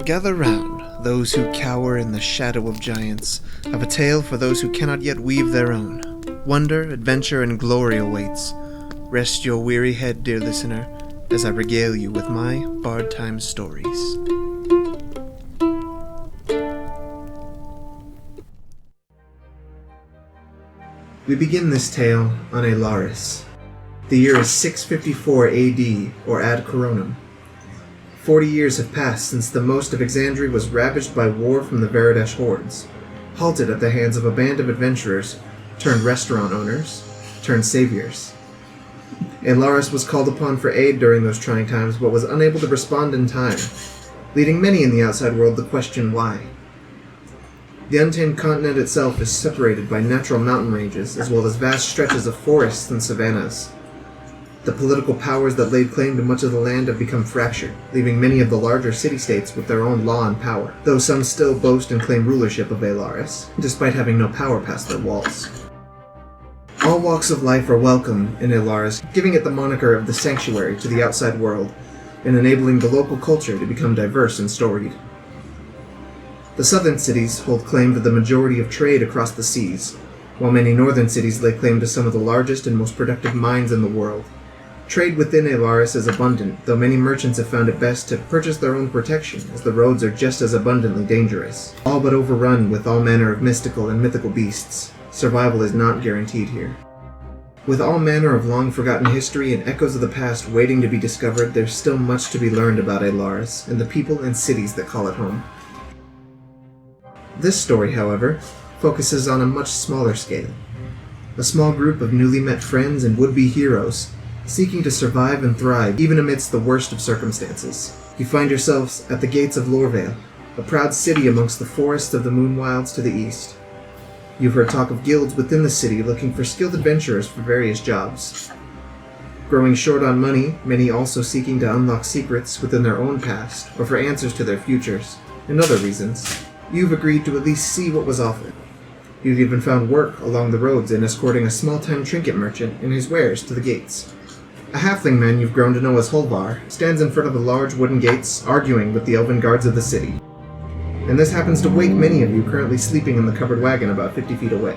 Gather round, those who cower in the shadow of giants. Have a tale for those who cannot yet weave their own. Wonder, adventure, and glory awaits. Rest your weary head, dear listener, as I regale you with my Bard Time stories. We begin this tale on Alaris. The year is 654 AD, or Ad Coronum. 40 years have passed since the most of Exandria was ravaged by war from the Veridash hordes, halted at the hands of a band of adventurers, turned restaurant owners, turned saviors. Alaris was called upon for aid during those trying times, but was unable to respond in time, leading many in the outside world to question why. The untamed continent itself is separated by natural mountain ranges, as well as vast stretches of forests and savannas. The political powers that laid claim to much of the land have become fractured, leaving many of the larger city-states with their own law and power, though some still boast and claim rulership of Alaris, despite having no power past their walls. All walks of life are welcome in Alaris, giving it the moniker of the sanctuary to the outside world, and enabling the local culture to become diverse and storied. The southern cities hold claim to the majority of trade across the seas, while many northern cities lay claim to some of the largest and most productive mines in the world. Trade within Alaris is abundant, though many merchants have found it best to purchase their own protection, as the roads are just as abundantly dangerous, all but overrun with all manner of mystical and mythical beasts. Survival is not guaranteed here. With all manner of long-forgotten history and echoes of the past waiting to be discovered, there's still much to be learned about Alaris and the people and cities that call it home. This story, however, focuses on a much smaller scale. A small group of newly met friends and would-be heroes, seeking to survive and thrive even amidst the worst of circumstances. You find yourselves at the gates of Lorvale, a proud city amongst the forests of the Moonwilds to the east. You've heard talk of guilds within the city looking for skilled adventurers for various jobs. Growing short on money, many also seeking to unlock secrets within their own past, or for answers to their futures, and other reasons. You've agreed to at least see what was offered. You've even found work along the roads in escorting a small-time trinket merchant and his wares to the gates. A halfling man you've grown to know as Holvar stands in front of the large wooden gates, arguing with the elven guards of the city. And this happens to wake many of you currently sleeping in the covered wagon about 50 feet away.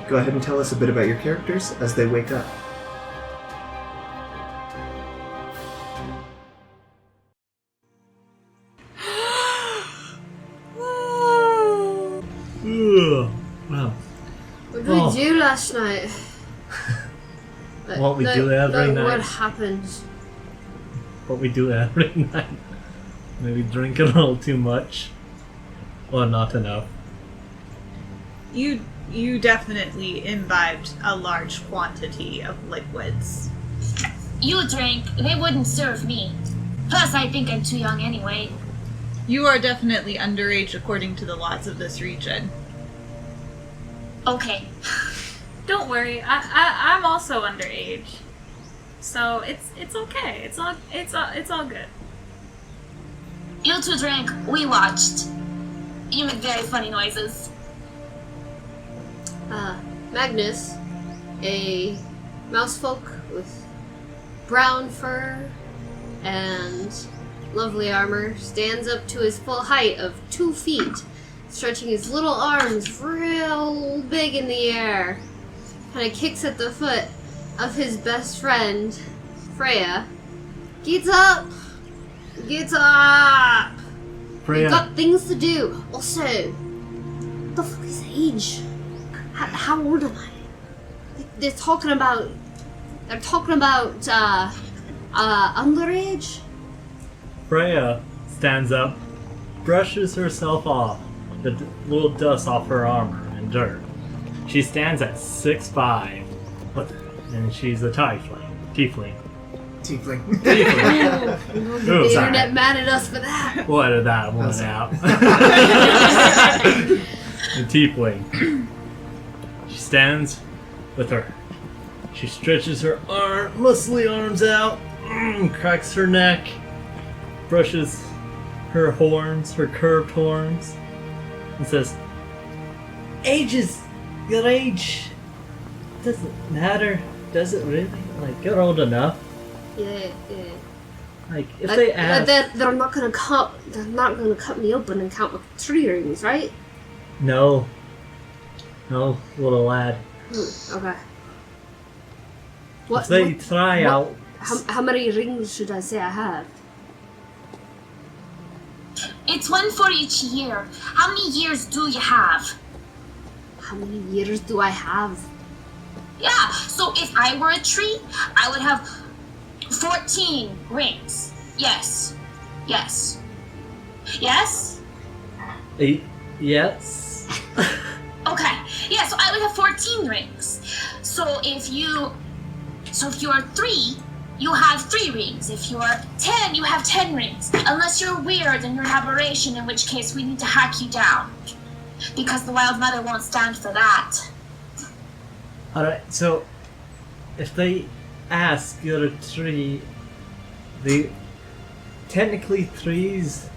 Go ahead and tell us a bit about your characters as they wake up. Wow. What did we do last night? What we do every night. What happened? What we do every night. Maybe drink a little too much. Or not enough. You definitely imbibed a large quantity of liquids. You drink, they wouldn't serve me. Plus, I think I'm too young anyway. You are definitely underage according to the laws of this region. Okay. Don't worry, I'm also underage, so it's okay. It's all good. You two drank, we watched. You make very funny noises. Magnus, a Mousefolk with brown fur and lovely armor, stands up to his full height of 2 feet, stretching his little arms real big in the air. Kind of kicks at the foot of his best friend, Freya. Get up! Get up! Freya. We've got things to do. Also, what the fuck is age? How old am I? They're talking about underage? Freya stands up, brushes herself off, the little dust off her armor and dirt. She stands at 6'5", and she's a tiefling. Tiefling. The sorry. internet mad at us for that. We'll edit that one out. The tiefling. She stands with her. She stretches her muscly arms out, cracks her neck, brushes her horns, her curved horns, and says, your age doesn't matter, does it really? Like, you're old enough. Yeah. Like, if they ask... They're not gonna cut me open and count my 3 rings, right? No. No, little lad. Okay. If they try out... How many rings should I say I have? It's 1 for each year. How many years do you have? How many years do I have? Yeah, so if I were a tree, I would have 14 rings. Yes. Yes. Yes? Yes. Okay. Yeah, so I would have 14 rings. So if you are 3, you have 3 rings. If you are 10, you have 10 rings. Unless you're weird and you're an aberration, in which case we need to hack you down. Because the Wyldmother won't stand for that. Alright, so if they ask you're a tree, technically trees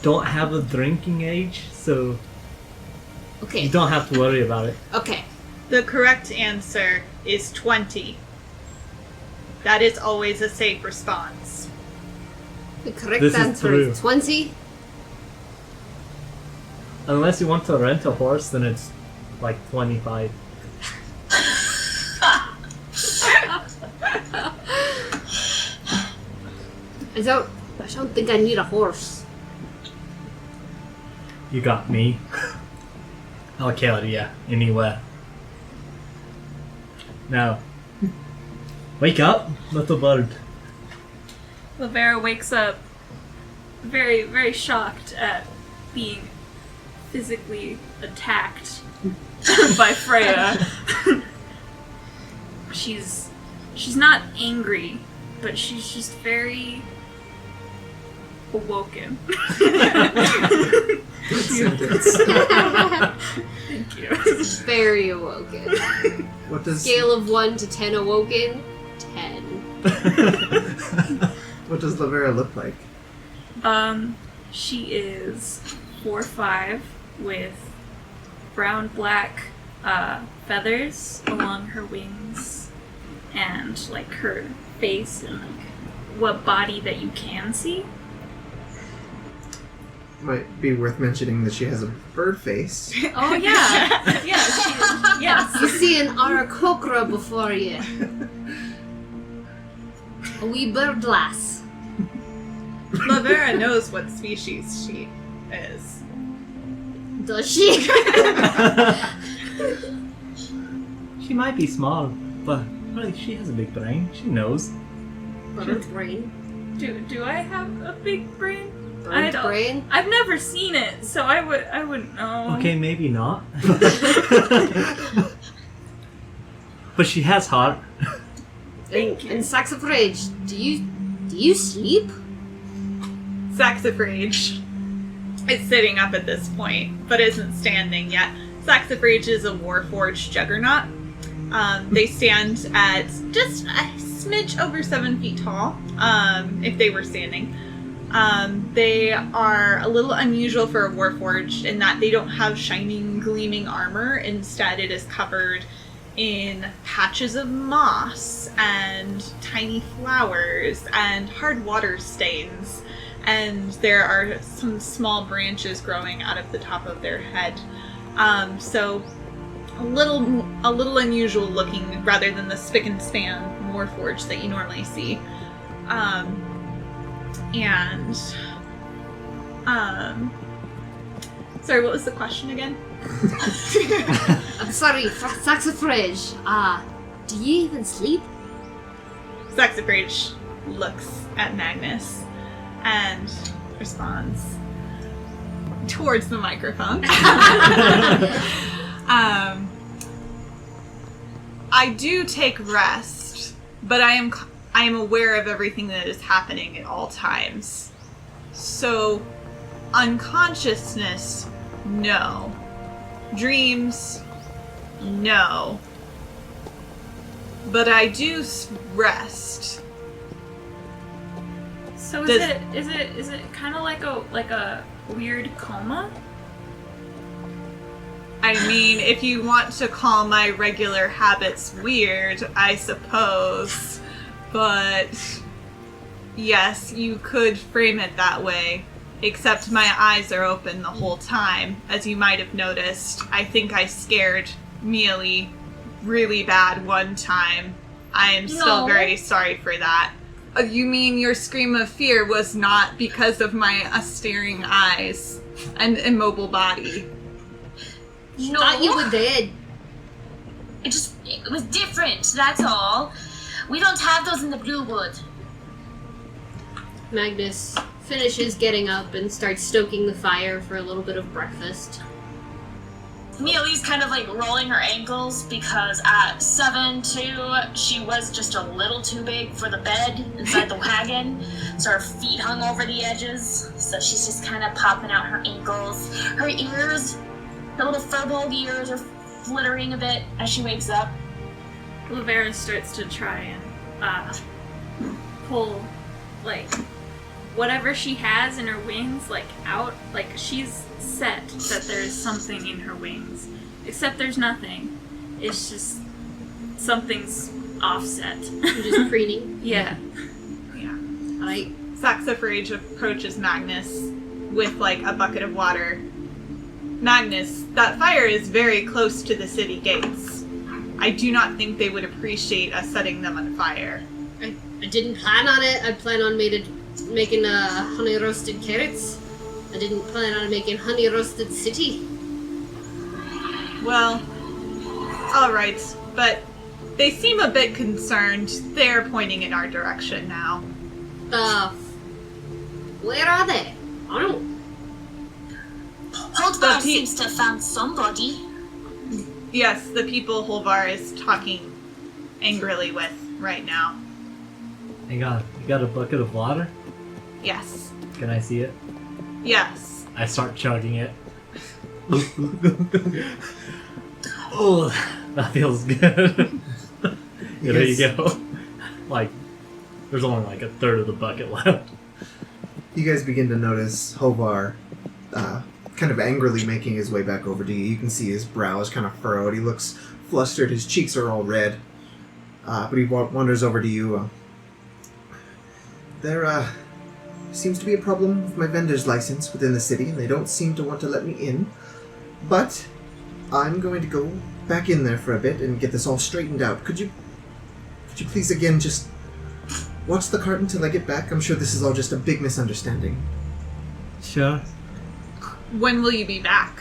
don't have a drinking age, so Okay. you don't have to worry about it. Okay. The correct answer is 20. That is always a safe response. The correct This is answer true. is 20. Unless you want to rent a horse, then it's like 25. I don't think I need a horse. You got me. I'll carry you anywhere. Now, wake up, little bird. Laverra wakes up very, very shocked at being physically attacked by Freya. She's not angry, but she's just very awoken. Thank you. Very awoken. What does Scale of 1 to 10 awoken? 10. what does Laverra look like? She is 4'5" with brown black feathers along her wings, and like her face and like what body that you can see. Might be worth mentioning that she has a bird face. Oh yeah, yeah, she is. Yes. You see an Aarakocra before you. A wee bird lass. Laverra knows what species she is. Does she? She might be small, but really, she has a big brain. She knows. Bird brain. Do I have a big brain? Bird brain? I've never seen it, so I wouldn't know. Okay, maybe not. But she has heart. And Saxifrage, do you sleep? Saxifrage is sitting up at this point, but isn't standing yet. Saxifrage is a Warforged juggernaut. They stand at just a smidge over 7 feet tall, if they were standing. They are a little unusual for a Warforged in that they don't have shining, gleaming armor. Instead, it is covered in patches of moss and tiny flowers and hard water stains. And there are some small branches growing out of the top of their head. So a little unusual looking rather than the spick and span Warforged that you normally see. Sorry, what was the question again? I'm sorry, Saxifrage. Do you even sleep? Saxifrage looks at Magnus and responds towards the microphone. I do take rest, but I am aware of everything that is happening at all times. So, unconsciousness, no. Dreams, no. But I do rest. So is it kind of like a weird coma? I mean, if you want to call my regular habits weird, I suppose. But Yes, you could frame it that way. Except my eyes are open the whole time. As you might have noticed, I think I scared Mialee really bad one time. I am still very sorry for that. You mean your scream of fear was not because of my staring eyes and immobile body? No. Thought you were dead. It was different, that's all. We don't have those in the Bluewood. Magnus finishes getting up and starts stoking the fire for a little bit of breakfast. Mialee's kind of like rolling her ankles because at 7'2", she was just a little too big for the bed inside the wagon. So her feet hung over the edges. So she's just kind of popping out her ankles. Her ears, her little Firbolg ears are flittering a bit as she wakes up. Laverra starts to try and pull, like, whatever she has in her wings, like, out. Like, she's set that there's something in her wings. Except there's nothing. It's just something's offset. You're just preening. Yeah. Yeah. Alright. Saxifrage approaches Magnus with, like, a bucket of water. Magnus, that fire is very close to the city gates. I do not think they would appreciate us setting them on fire. I didn't plan on it. I plan on making honey roasted carrots. I didn't plan on making honey roasted city. Well, alright, but they seem a bit concerned. They're pointing in our direction now. Where are they? I don't... Holdbar seems to have found somebody. Yes, the people Holvar is talking angrily with right now. Hang on, you got a bucket of water? Yes. Can I see it? Yes. I start chugging it. Oh, that feels good. There you go. Like, there's only like a third of the bucket left. You guys begin to notice Hovar kind of angrily making his way back over to you. You can see his brow is kind of furrowed. He looks flustered. His cheeks are all red. But he wanders over to you. There seems to be a problem with my vendor's license within the city, and they don't seem to want to let me in. But I'm going to go back in there for a bit and get this all straightened out. Could you please again just watch the cart until I get back? I'm sure this is all just a big misunderstanding. Sure. When will you be back?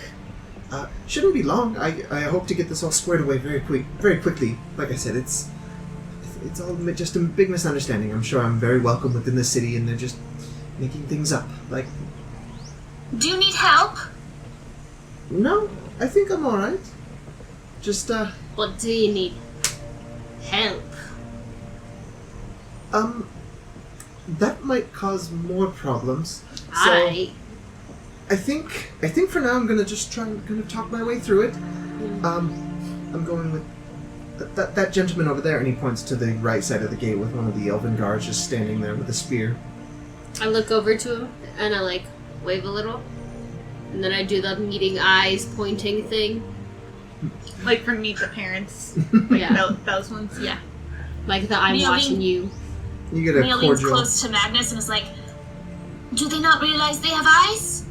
Shouldn't be long. I hope to get this all squared away very quickly. Like I said, it's all just a big misunderstanding. I'm sure I'm very welcome within the city, and they're just making things up. Like, Do you need help? no, I think I'm all right. Just But do you need help? that might cause more problems. So Alright. I think for now I'm gonna just gonna talk my way through it. I'm going with that gentleman over there, and he points to the right side of the gate with one of the elven guards just standing there with a spear. I look over to him and I like wave a little, and then I do the meeting eyes pointing thing. Like from Meet the Parents? Yeah, Those ones? Yeah. like that I'm Mialee- watching you. You get a Mia leans cordial. close to Magnus and is like, do they not realize they have eyes?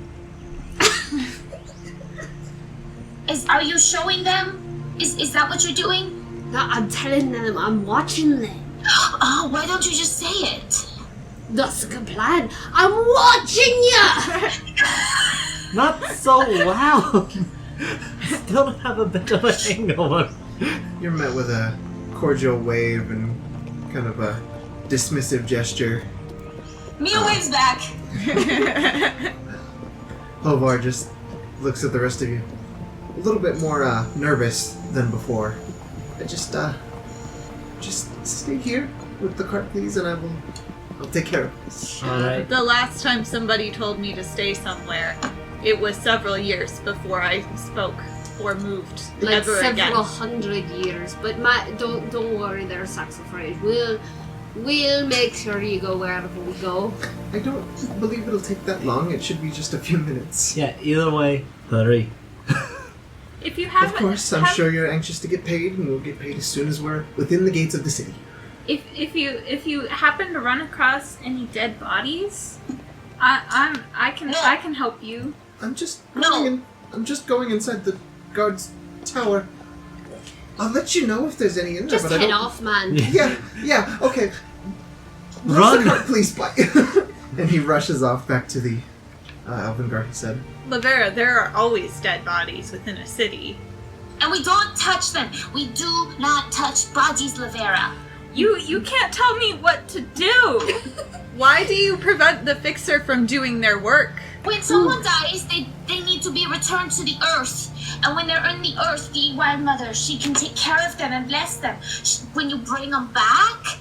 Are you showing them? Is that what you're doing? No, I'm telling them I'm watching them. Oh, why don't you just say it? That's a good plan. I'm watching ya. Not so loud. Still don't have a bit of a hangover. You're met with a cordial wave and kind of a dismissive gesture. Mia waves back. Hovar just looks at the rest of you, a little bit more nervous than before. Just stay here with the cart, please, and I'll take care of this. Alright. The last time somebody told me to stay somewhere, it was several years before I spoke or moved Like ever several again. hundred years. But don't worry there, Saxifrage. We'll make sure you go wherever we go. I don't believe it'll take that long. It should be just a few minutes. Yeah, either way, hurry. If you have Of course, I'm sure you're anxious to get paid, and we'll get paid as soon as we're within the gates of the city. If you happen to run across any dead bodies, I can help you. I'm just going inside the guard's tower. I'll let you know if there's any in there. Just but I head don't... off, man. Yeah, okay. Run! The cart, please, bye. And he rushes off back to the Elven Guard, he said. Laverra, there are always dead bodies within a city. And we don't touch them. We do not touch bodies, Laverra. You can't tell me what to do. Why do you prevent the fixer from doing their work? When someone dies, they need to be returned to the earth. And when they're in the earth, the Wyldmother, she can take care of them and bless them. When you bring them back,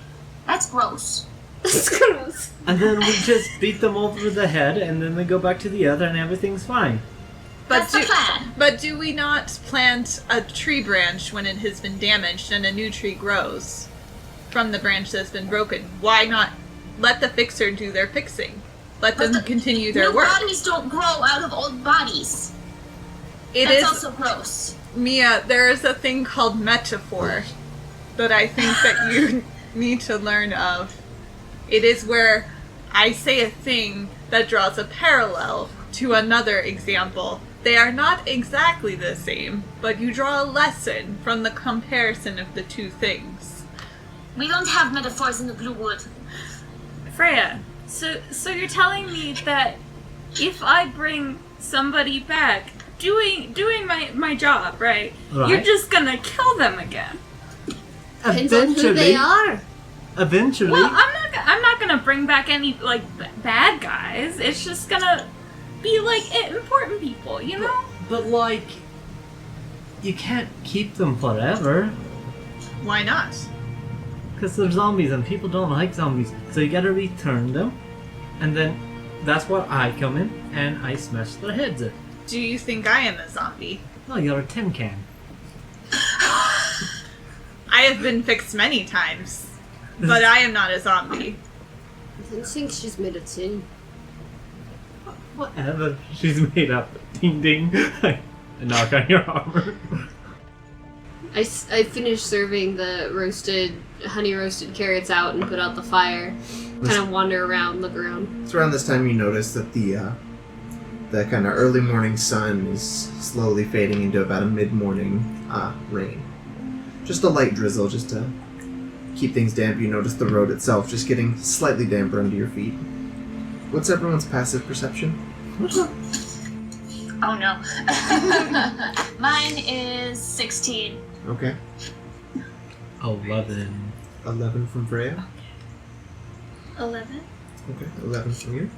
that's gross. That's gross. And then we just beat them over the head, and then they go back to the other, and everything's fine. That's the plan. But do we not plant a tree branch when it has been damaged and a new tree grows from the branch that's been broken? Why not let the fixer do their fixing? Let them continue their work. New bodies don't grow out of old bodies. That's also gross. Mia, there is a thing called metaphor that I think that you need to learn of. It is where I say a thing that draws a parallel to another example. They are not exactly the same, but you draw a lesson from the comparison of the two things. We don't have metaphors in the Bluewood. Freya, so you're telling me that if I bring somebody back, doing my job, right? You're just gonna kill them again. Depends on who they are. Eventually. Well, I'm not gonna bring back any like bad guys. It's just gonna be like important people, you know? But like, you can't keep them forever. Why not? Because they're zombies and people don't like zombies. So you gotta return them. And then that's where I come in and I smash their heads in. Do you think I am a zombie? No, you're a tin can. I have been fixed many times, but I am not a zombie. I don't think she's made of tin. Whatever. She's made up. Ding ding. I knock on your armor. I finished serving the honey roasted carrots out and put out the fire. Kind of wander around, look around. It's around this time you notice that the kind of early morning sun is slowly fading into about a mid-morning rain. Just a light drizzle, just to keep things damp. You notice the road itself just getting slightly damper under your feet. What's everyone's passive perception? Oh no. Mine is 16. Okay. 11. 11 from Freya. 11. Okay, 11 from you.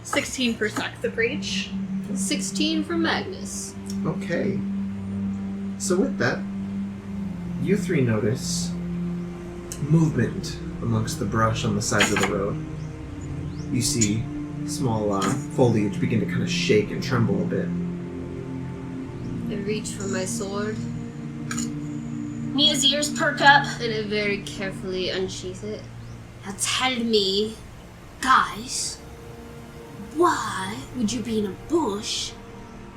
16 for Saxifrage. 16 from Magnus. Okay. So with that, you three notice movement amongst the brush on the sides of the road. You see small foliage begin to kind of shake and tremble a bit. I reach for my sword Mia's ears perk up. and I very carefully unsheath it. Now tell me, guys, why would you be in a bush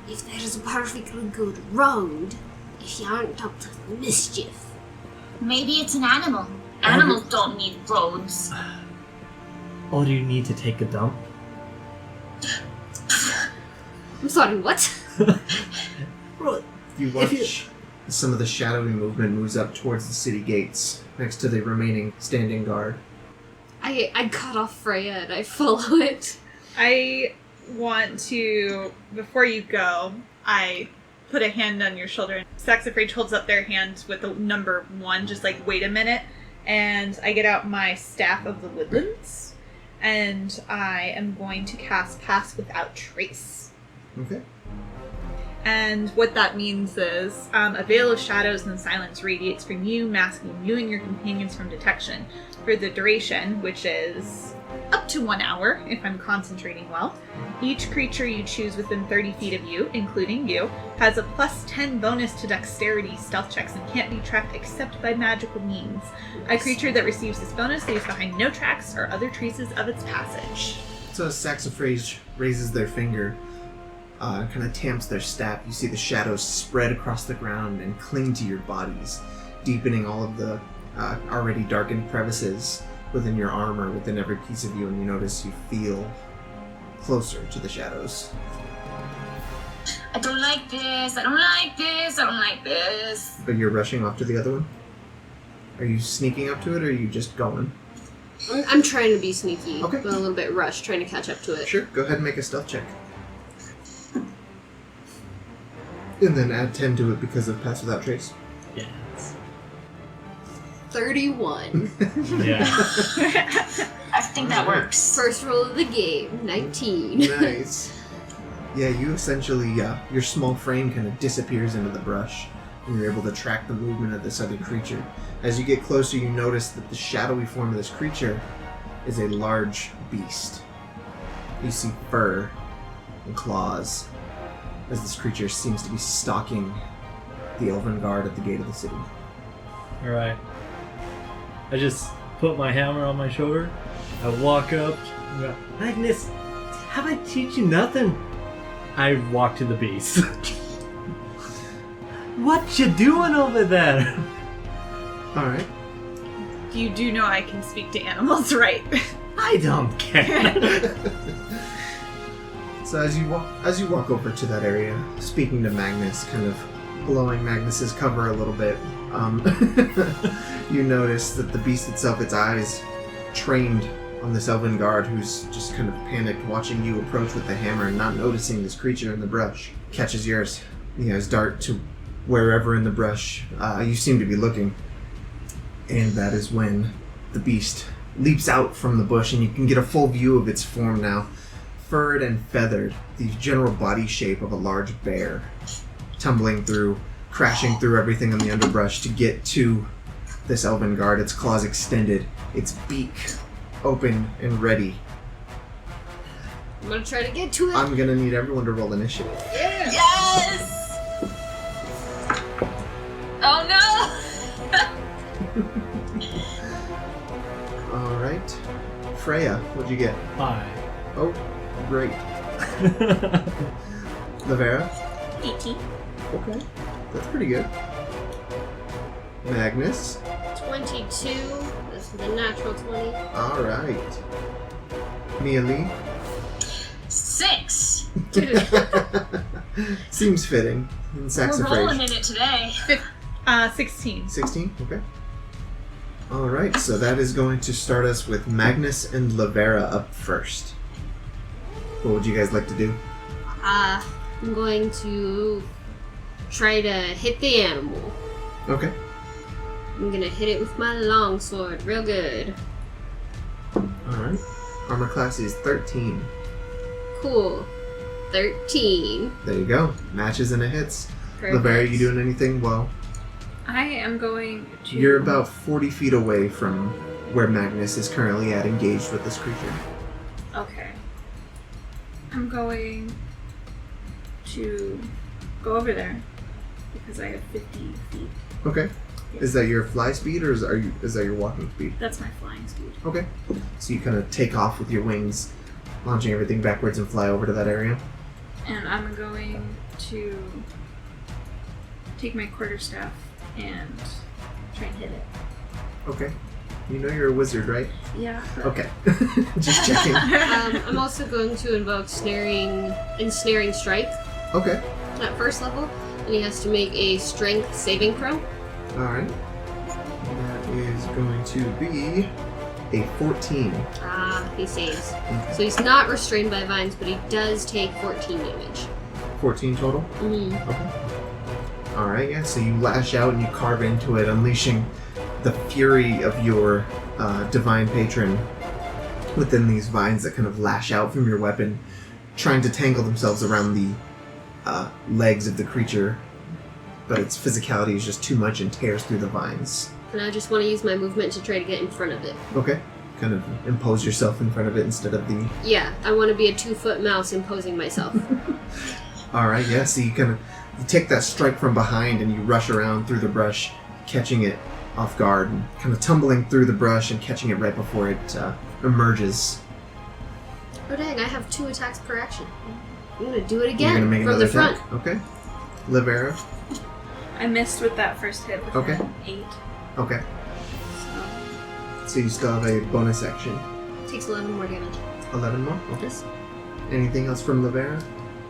if there's a perfectly good road if you aren't up to the mischief? Maybe it's an animal. Animals don't need roads. Or do you need to take a dump? I'm sorry, what? Well, You watch some of the shadowy movement moves up towards the city gates next to the remaining standing guard. I cut off Freya and I follow it. I want to, before you go, I put a hand on your shoulder. Saxifrage holds up their hand with the number 1, just like, wait a minute. And I get out my Staff of the Woodlands, and I am going to cast Pass Without Trace. Okay. And what that means is a veil of shadows and silence radiates from you, masking you and your companions from detection for the duration, which is up to 1 hour if I'm concentrating well. Each creature you choose within 30 feet of you, including you, has a plus 10 bonus to dexterity stealth checks and can't be tracked except by magical means. A creature that receives this bonus leaves behind no tracks or other traces of its passage. So as Saxifrage raises their finger, kind of tamps their staff, you see the shadows spread across the ground and cling to your bodies, deepening all of the already darkened crevices within your armor, within every piece of you, and you notice you feel closer to the shadows. I don't like this. I don't like this. I don't like this. But you're rushing off to the other one? Are you sneaking up to it, or are you just going? I'm trying to be sneaky, Okay. but a little bit rushed, trying to catch up to it. Sure, go ahead and make a stealth check. And then add 10 to it because of Pass Without Trace. Yes. 31. Yeah. I think that works. First roll of the game, 19. Nice. Yeah, you essentially, your small frame kind of disappears into the brush, and you're able to track the movement of this other creature. As you get closer, you notice that the shadowy form of this creature is a large beast. You see fur and claws, as this creature seems to be stalking the elven guard at the gate of the city. Alright. I just put my hammer on my shoulder. I walk up and go, Magnus, how'd I teach you nothing? I walk to the beast. What you doing over there? Alright. You do know I can speak to animals, right? I don't care. So as you walk over to that area, speaking to Magnus, kind of blowing Magnus's cover a little bit, you notice that the beast itself, its eyes trained on this elven guard who's just kind of panicked, watching you approach with the hammer and not noticing this creature in the brush, catches yours. The eyes dart to wherever in the brush you seem to be looking. And that is when the beast leaps out from the bush, and you can get a full view of its form now. Furred and feathered, the general body shape of a large bear, tumbling through, crashing through everything in the underbrush to get to this elven guard, its claws extended, its beak open and ready. I'm gonna try to get to it. I'm gonna need everyone to roll initiative. Yeah. Yes! Oh no! Alright. Freya, what'd you get? 5. Oh, great. Laverra? 18. Okay. That's pretty good. Magnus? 22. That's the natural 20. Alright. Mialee? 6. Seems fitting. And We're rolling Saxifrage. in it today. 16. 16? Okay. Alright, so that is going to start us with Magnus and Laverra up first. What would you guys like to do? I'm going to try to hit the animal. Okay. I'm gonna hit it with my longsword real good. Alright. Armor class is 13. Cool. 13. There you go. Matches and it hits. Perfect. Laverra, you doing anything? Well, I am going to. you're about 40 feet away from where Magnus is currently at, engaged with this creature. Okay. I'm going to go over there because I have 50 feet. Okay. Is that your fly speed, or is that your walking speed? That's my flying speed. Okay. So you kind of take off with your wings, launching everything backwards and fly over to that area. And I'm going to take my quarterstaff and try and hit it. Okay. You know you're a wizard, right? Yeah. Okay. Just checking. I'm also going to invoke ensnaring strike Okay. at first level, and he has to make a strength saving throw. Alright. That is going to be a 14. He saves. Okay. So he's not restrained by vines, but he does take 14 damage. 14 total? Mm-hmm. Okay. Alright, yeah, so you lash out and you carve into it, unleashing the fury of your divine patron within these vines that kind of lash out from your weapon, trying to tangle themselves around the legs of the creature, but its physicality is just too much and tears through the vines. And I just want to use my movement to try to get in front of it. Okay. Kind of impose yourself in front of it instead of the... Yeah, I want to be a 2-foot mouse imposing myself. Alright, yeah, so you take that strike from behind and you rush around through the brush, catching it off guard, and kind of tumbling through the brush and catching it right before it emerges. Oh dang, I have 2 attacks per action. I'm going to do it You're again gonna make from another the front. attack. Okay. Laverra. I missed with that first hit with Okay. an 8. Okay. So you still have a bonus action. Takes 11 more damage. 11 more? Okay. Anything else from Laverra?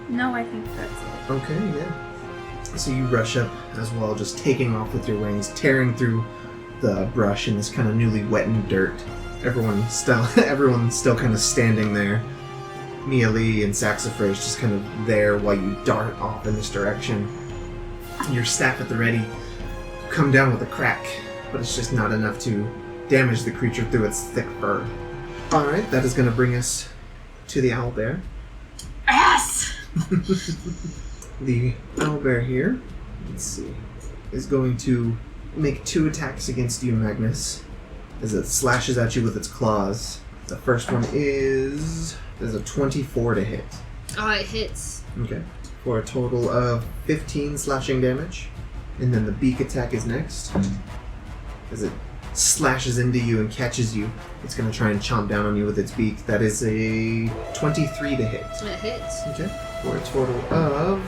No, I think that's it. Okay, yeah. So you rush up as well, just taking off with your wings, tearing through the brush in this kind of newly wettened dirt. Everyone's still kind of standing there. Mialee and Saxifrage just kind of there while you dart off in this direction. Your staff at the ready. You come down with a crack, but it's just not enough to damage the creature through its thick fur. Alright, that is going to bring us to the owlbear. Yes! The owlbear here, let's see, is going to make 2 attacks against you, Magnus, as it slashes at you with its claws. The first one is a 24 to hit. Oh, it hits. Okay. For a total of 15 slashing damage. And then the beak attack is next. As it slashes into you and catches you, it's going to try and chomp down on you with its beak. That is a 23 to hit. It hits. Okay. For a total of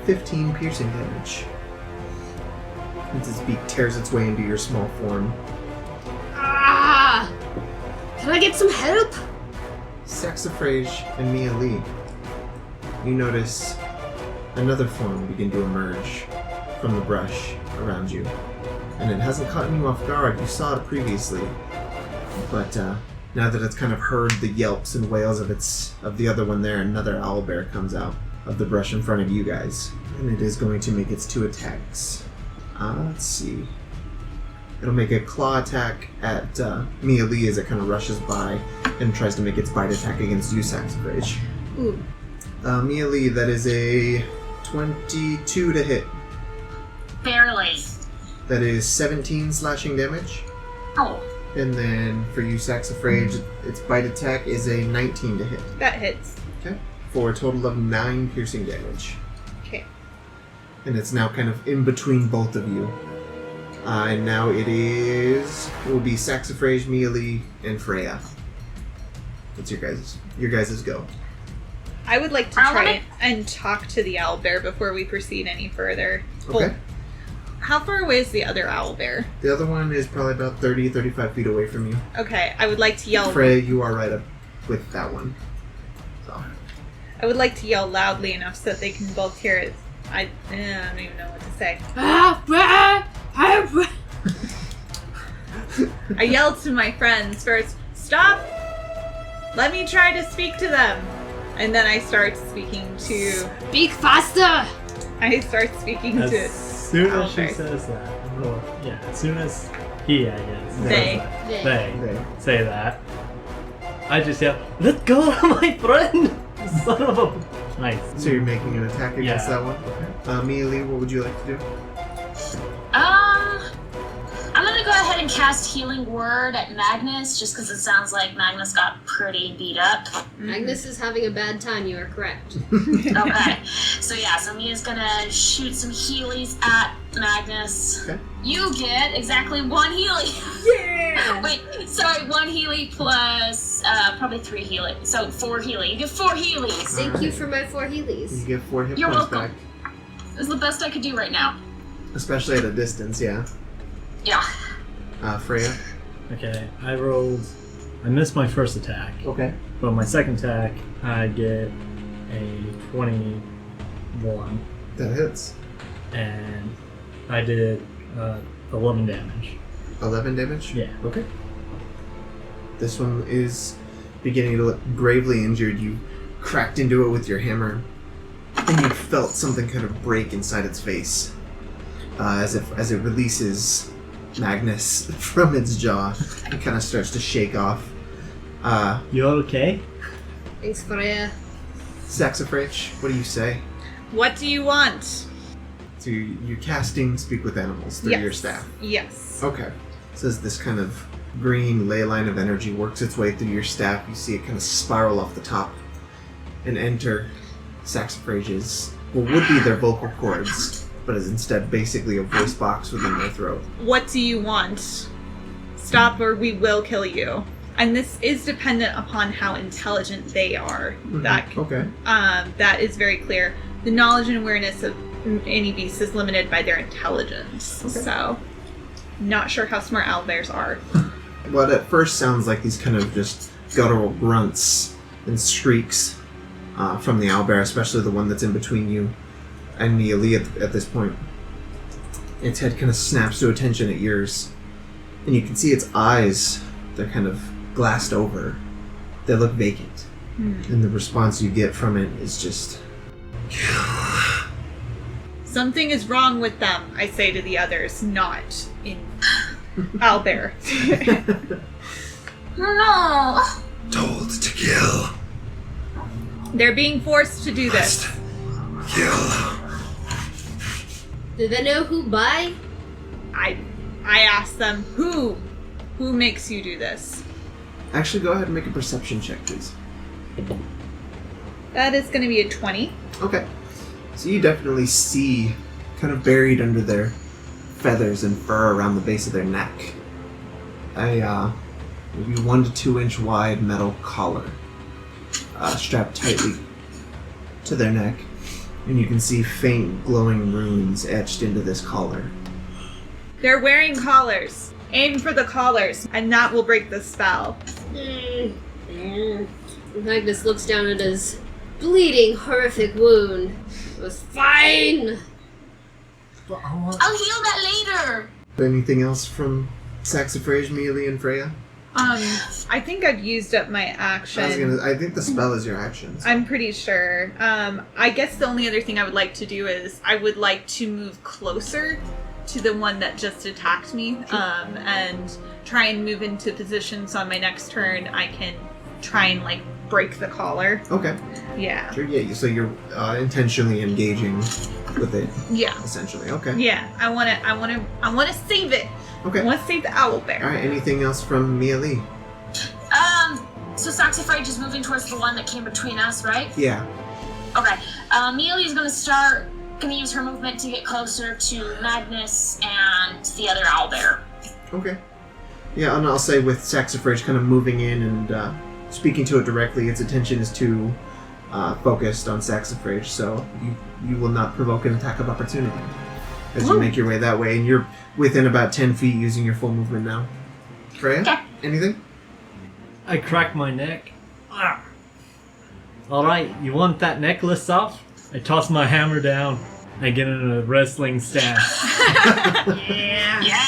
15 piercing damage. As its beak tears its way into your small form. Ah! Can I get some help? Saxifrage and Mialee, you notice another form begin to emerge from the brush around you. And it hasn't caught you off guard, you saw it previously. But now that it's kind of heard the yelps and wails of the other one there, another owlbear comes out of the brush in front of you guys. And it is going to make its 2 attacks. Let's see. It'll make a claw attack at Mialee as it kind of rushes by and tries to make its bite attack against you, Saxifrage. Ooh. Mialee, that is a 22 to hit. Barely. That is 17 slashing damage. Oh. And then for you, Saxifrage, its bite attack is a 19 to hit. That hits. Okay. For a total of 9 piercing damage. Okay. And it's now kind of in between both of you. And now it will be Saxifrage, Mialee, and Freya. What's your guys' go? I would like to try and talk to the owlbear before we proceed any further. Okay. Well, how far away is the other owlbear? The other one is probably about 35 feet away from you. Okay, I would like to yell. Freya, you are right up with that one. So. I would like to yell loudly enough so that they can both hear it. I don't even know what to say. I yelled to my friends first, "Stop! Let me try to speak to them." And then I start speaking to... Speak faster! I start speaking to... As soon as she owlbears. says that, or, yeah, as soon as he, I guess, says They. that, They. they say that, I just yell, "Let go of my friend! Son of a..." Nice. So you're making an attack against Yeah. that one? Okay. Mialee, what would you like to do? I'm gonna go ahead and cast Healing Word at Magnus, just because it sounds like Magnus got pretty beat up. Magnus is having a bad time, you are correct. Okay. So Mia's gonna shoot some Healies at Magnus. Okay. You get exactly 1 Healy. Yeah! Wait, sorry, 1 Healy plus probably 3 Healy. So 4 Healy. You get 4 Healies. Thank you for my 4 Healies. You get 4 hit You're points welcome. back. It's the best I could do right now. Especially at a distance, yeah. Yeah. Freya? Okay, I missed my first attack, Okay. but my second attack, I get a 21, That hits. and I did 11 damage. 11 damage? Yeah. Okay. This one is beginning to look gravely injured. You cracked into it with your hammer, and you felt something kind of break inside its face. As it releases Magnus from its jaw, it kind of starts to shake off. You okay? Thanks, Freya. Saxifrage, what do you say? What do you want? So you're casting Speak with Animals through your staff. Yes. Okay. So as this kind of green ley line of energy works its way through your staff, you see it kind of spiral off the top and enter Saxifrage's, what would be their vocal cords, but is instead basically a voice box within their throat. What do you want? Stop or we will kill you. And this is dependent upon how intelligent they are. Okay. That is very clear. The knowledge and awareness of any beast is limited by their intelligence. Okay. So, not sure how smart owlbears are. what at first sounds like these kind of just guttural grunts and shrieks from the owlbear, especially the one that's in between you and Mialee at this point. Its head kind of snaps to attention at yours, and you can see its eyes, they're kind of glassed over. They look vacant. And the response you get from it is just... Something is wrong with them, I say to the others, not in owlbear. No. Told to kill. They're being forced to do this. Kill. Do they know who by? I asked them, who makes you do this? Actually, go ahead and make a perception check, please. That is going to be a 20. Okay. So you definitely see, kind of buried under their feathers and fur around the base of their neck, a maybe 1 to 2 inch wide metal collar strapped tightly to their neck. And you can see faint glowing runes etched into this collar. They're wearing collars. Aim for the collars, and that will break the spell. Magnus looks down at his bleeding, horrific wound. It was fine! I'll heal that later. Anything else from Saxifrage, Mialee, and Freya? I think I've used up my action. I think the spell is your action. So. I'm pretty sure. I guess the only other thing I would like to do is I would like to move closer to the one that just attacked me, and try and move into position so on my next turn I can try and like break the collar. Okay. Yeah. Sure, yeah, so you're intentionally engaging with it. Yeah. Essentially, okay. Yeah. I wanna save it. Okay. I wanna save the owlbear. Alright, anything else from Mialee? So Saxifrage is moving towards the one that came between us, right? Yeah. Okay. Mialee is gonna use her movement to get closer to Magnus and the other owlbear. Okay. Yeah, and I'll say with Saxifrage kind of moving in and speaking to it directly, its attention is too focused on Saxifrage, so you will not provoke an attack of opportunity as you make your way that way, and you're within about 10 feet using your full movement now. Freya? Okay. Anything? I crack my neck. Ah. Alright, you want that necklace off? I toss my hammer down. I get in a wrestling stance.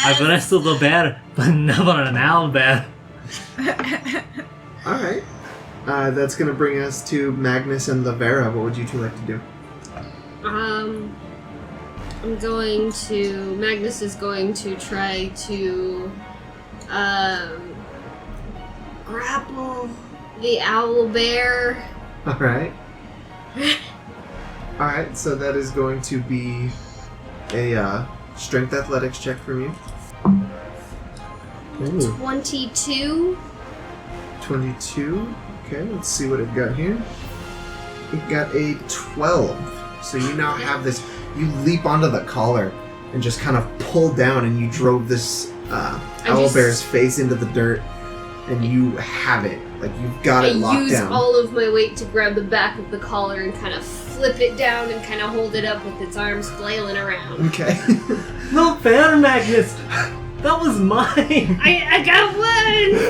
I've wrestled a bear, but never an owl bear. Alright. That's going to bring us to Magnus and Laverra. What would you two like to do? Magnus is going to try to grapple the owlbear. Alright. Alright, so that is going to be a strength athletics check from you. Ooh. 22. 22. Okay, let's see what it got here. It got a 12. So you now have this, you leap onto the collar and just kind of pull down, and you drove this owlbear's face into the dirt, and you have it. Like, you've got it locked down. I use all of my weight to grab the back of the collar and kind of flip it down and kind of hold it up with its arms flailing around. Okay. No fair, Magnus! That was mine! I got one!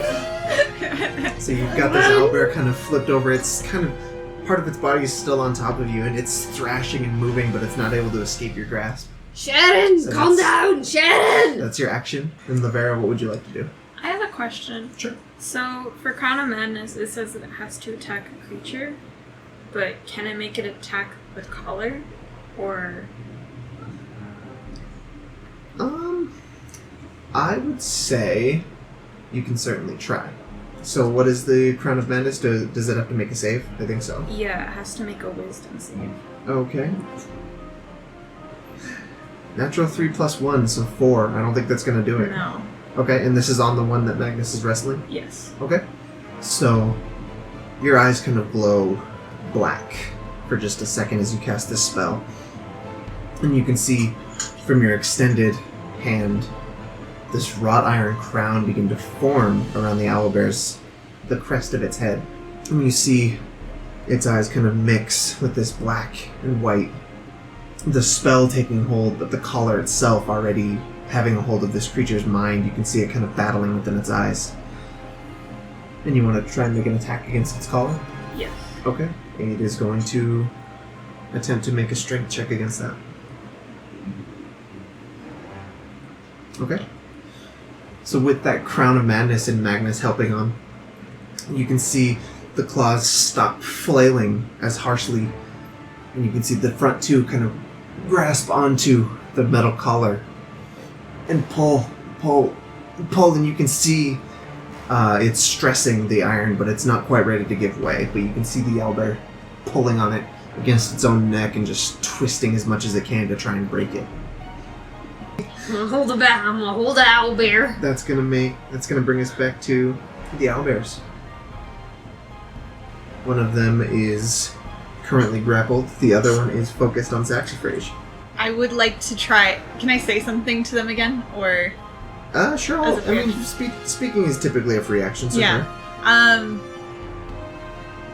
So you've got this owlbear kind of flipped over. It's kind of, part of its body is still on top of you, and it's thrashing and moving, but it's not able to escape your grasp. Sharon, So calm down! Sharon! That's your action. And Laverra, what would you like to do? I have a question. Sure. So, for Crown of Madness, it says that it has to attack a creature, but can it make it attack the collar? Or... I would say you can certainly try. So what is the Crown of Madness? Does it have to make a save? I think so. Yeah, it has to make a wisdom save. Okay. Natural 3 plus 1, so 4. I don't think that's going to do it. No. Okay, and this is on the one that Magnus is wrestling? Yes. Okay. So, your eyes kind of glow black for just a second as you cast this spell. And you can see from your extended hand this wrought iron crown begin to form around the owlbear's, the crest of its head. And you see its eyes kind of mix with this black and white. The spell taking hold, but the collar itself already having a hold of this creature's mind. You can see it kind of battling within its eyes. And you want to try and make an attack against its collar? Yes. Okay. It is going to attempt to make a strength check against that. Okay. So with that Crown of Madness and Magnus helping on, you can see the claws stop flailing as harshly, and you can see the front two kind of grasp onto the metal collar and pull, and you can see it's stressing the iron, but it's not quite ready to give way. But you can see the owlbear pulling on it against its own neck and just twisting as much as it can to try and break it. I'm gonna hold it back. I'm gonna hold the owlbear. That's gonna bring us back to the owlbears. One of them is currently grappled. The other one is focused on Saxifrage. I would like to try. Can I say something to them again, or? Sure. As a free Speaking is typically a free action. So Yeah. sure.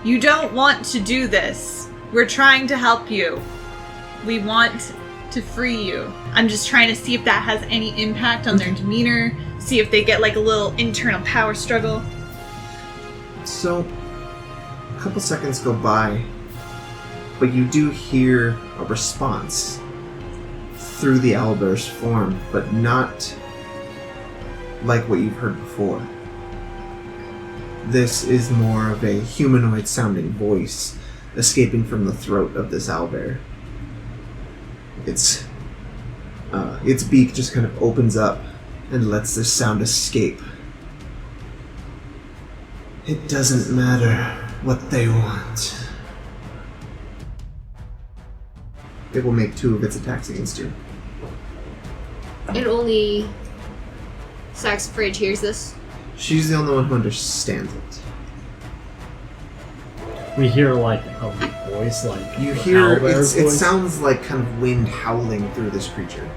You don't want to do this. We're trying to help you. We want to free you. I'm just trying to see if that has any impact on their demeanor. See if they get like a little internal power struggle. So, a couple seconds go by, but you do hear a response through the owlbear's form, but not like what you've heard before. This is more of a humanoid-sounding voice escaping from the throat of this owlbear. Its beak just kind of opens up and lets this sound escape. It doesn't matter what they want. It will make 2 of its attacks against you. And only Saxifrage hears this. She's the only one who understands it. We hear like a voice, like You the hear, owlbear's it voice. sounds like kind of wind howling through this creature.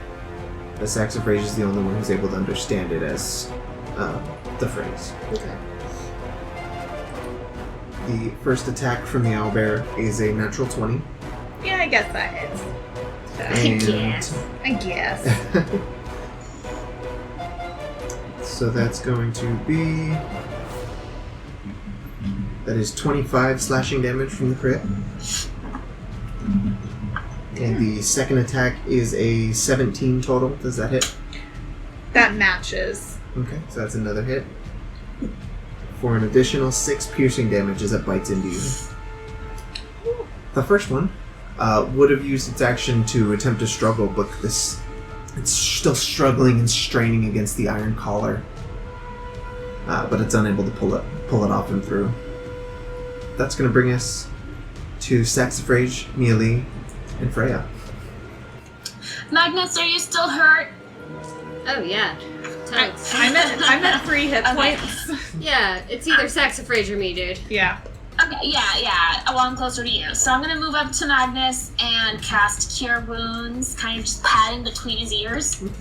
The Saxifrage is the only one who's able to understand it as the phrase. Okay. The first attack from the owlbear is a natural 20. Yeah, I guess that hits. And I guess. so that's going to be... That is 25 slashing damage from the crit. And the second attack is a 17 total. Does that hit? That matches. Okay, so that's another hit. For an additional 6 piercing damage as it bites into you. The first one would have used its action to attempt to struggle, but it's still struggling and straining against the iron collar. But it's unable to pull it off and through. That's going to bring us to Saxifrage, Mialee, and Freya. Magnus, are you still hurt? Oh yeah. Tons. I'm at 3 hit Okay. points. Yeah, it's either Saxifrage or me, dude. Yeah. Okay, yeah. Well, I'm closer to you. So I'm gonna move up to Magnus and cast Cure Wounds, kind of just patting between his ears. Okay.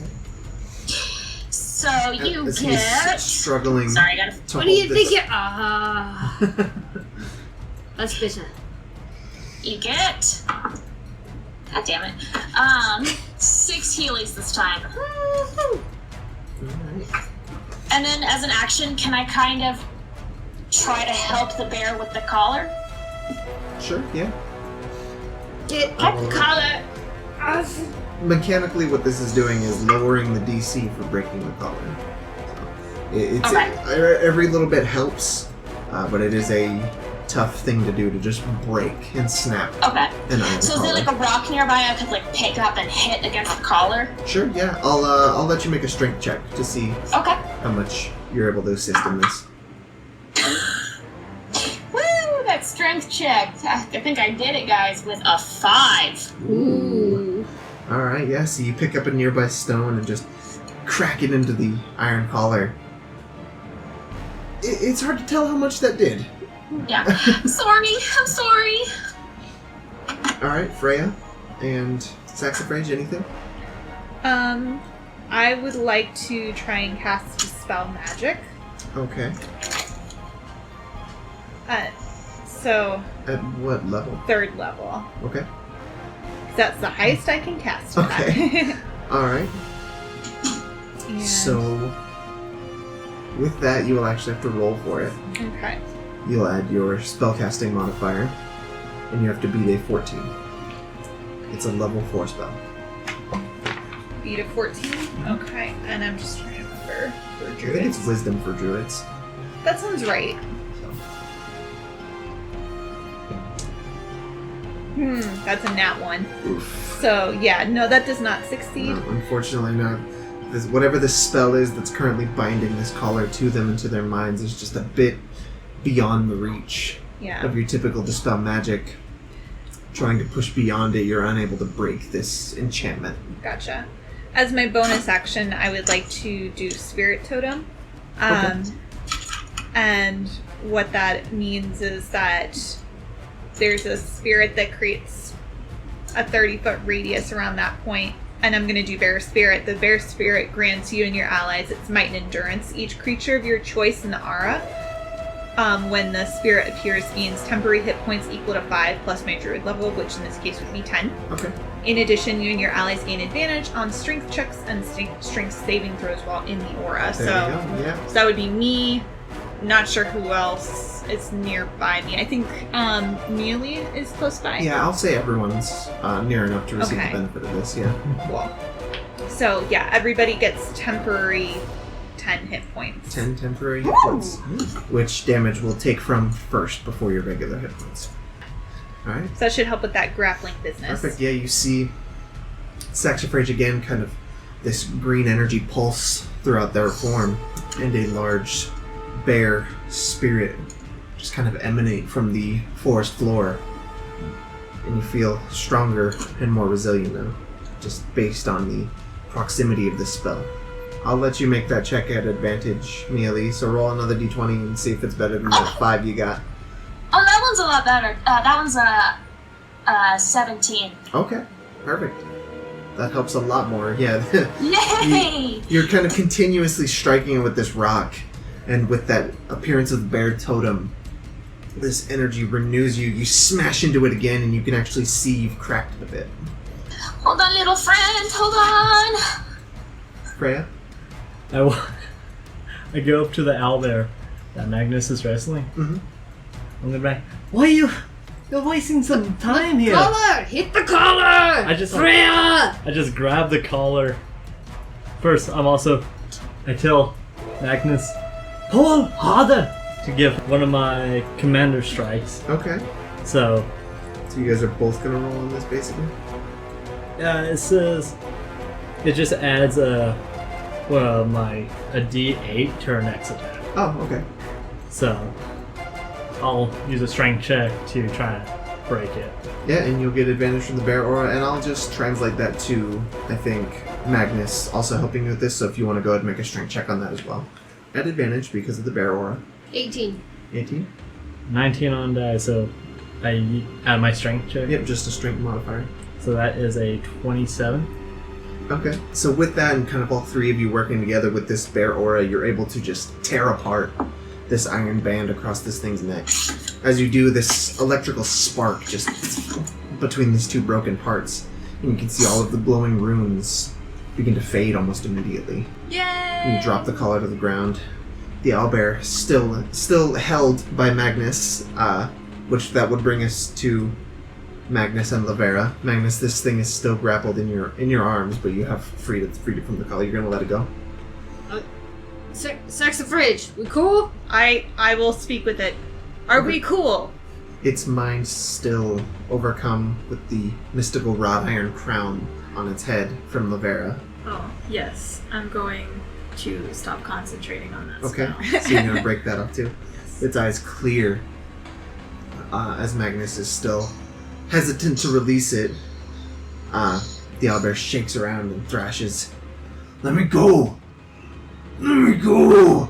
So you As he's get... struggling. Sorry, I gotta... to What do you hold think? this- That's bitter. You get... God damn it. 6 healies this time. Alright. And then as an action, can I kind of try to help the bear with the collar? Sure, yeah. Get the collar off. Mechanically, what this is doing is lowering the DC for breaking the collar. It's Okay. every little bit helps, but it is a tough thing to do to just break and snap Okay. an iron So is collar. there like a rock nearby I could like pick up and hit against the collar? Sure, yeah. I'll let you make a strength check to see Okay. how much you're able to assist in this. Woo! That strength check. I think I did it, guys, with a 5. Ooh. All right, yeah. So you pick up a nearby stone and just crack it into the iron collar. It's hard to tell how much that did. Yeah. Sorry. I'm sorry. All right, Freya and Saxifrage, anything? I would like to try and cast Dispel Magic. Okay. So, At what level? 3rd level. Okay. That's the highest I can cast. Okay. All right. And... So, with that, you will actually have to roll for it. Okay. You'll add your spellcasting modifier, and you have to beat a 14. It's a level 4 spell. Beat a 14? Okay. And I'm just trying to remember for I think druids. it's wisdom for druids. That sounds right. That's a nat 1. Oof. So, yeah, no, that does not succeed. No, unfortunately not. Whatever this spell is that's currently binding this collar to them and to their minds is just a bit beyond the reach Yeah. of your typical dispel magic. Trying to push beyond it, you're unable to break this enchantment. Gotcha. As my bonus action, I would like to do Spirit Totem. And what that means is that there's a spirit that creates a 30-foot radius around that point, and I'm going to do Bear Spirit. The Bear Spirit grants you and your allies its might and endurance. Each creature of your choice in the aura, when the spirit appears, gains temporary hit points equal to 5 plus my druid level, which in this case would be 10. Okay. In addition, you and your allies gain advantage on strength checks and strength saving throws while in the aura. There you go. Yeah. So that would be me. Not sure who else is nearby me. I think Mialee is close by. Yeah, I'll say everyone's near enough to receive Okay. the benefit of this, yeah. Cool. So yeah, everybody gets temporary 10 hit points. 10 temporary hit points, which damage will take from first before your regular hit points. Alright. So that should help with that grappling business. Perfect. Yeah, you see Saxifrage again, kind of this green energy pulse throughout their form, and a large bear spirit just kind of emanate from the forest floor. And you feel stronger and more resilient now, just based on the proximity of this spell. I'll let you make that check at advantage, Mialee, so roll another d20 and see if it's better than that 5 you got. Oh, that one's a lot better. That one's a 17. Okay, perfect. That helps a lot more, yeah. Yay! You're kind of continuously striking it with this rock, and with that appearance of the bear totem, this energy renews you. You smash into it again, and you can actually see you've cracked it a bit. Hold on, little friend. Hold on. Freya? I go up to the owlbear that Magnus is wrestling. Mm-hmm. I'm going back. Why you're wasting some time here? Collar! Hit the collar! I just Freya! I just grab the collar. First, I tell Magnus, pull harder to give one of my commander strikes. Okay. So you guys are both gonna roll on this, basically? it says it just adds a D8 to our next attack. Oh, okay. So I'll use a strength check to try to break it. Yeah, and you'll get advantage from the bear aura, and I'll just translate that to, I think, Magnus also helping you with this, so if you want to go ahead and make a strength check on that as well. At advantage because of the bear aura. 18. 18? 19 on die, so I add my strength check. Yep, just a strength modifier. So that is a 27. Okay. So with that, and kind of all three of you working together with this bear aura, you're able to just tear apart this iron band across this thing's neck. As you do, this electrical spark just between these two broken parts, and you can see all of the glowing runes begin to fade almost immediately. Yay! And you drop the collar to the ground. The owlbear still held by Magnus, which that would bring us to Magnus and Laverra. Magnus, this thing is still grappled in your arms, but you have freed it from the collar. You're gonna let it go. Saxifrage, we cool? I will speak with it. Are we cool? Its mind still overcome with the mystical wrought iron crown on its head from Laverra. Oh, yes. I'm going to stop concentrating on that Okay, spell. so you're gonna break that up too. Its eyes clear as Magnus is still hesitant to release it. The owlbear shakes around and thrashes. Let me go! Let me go!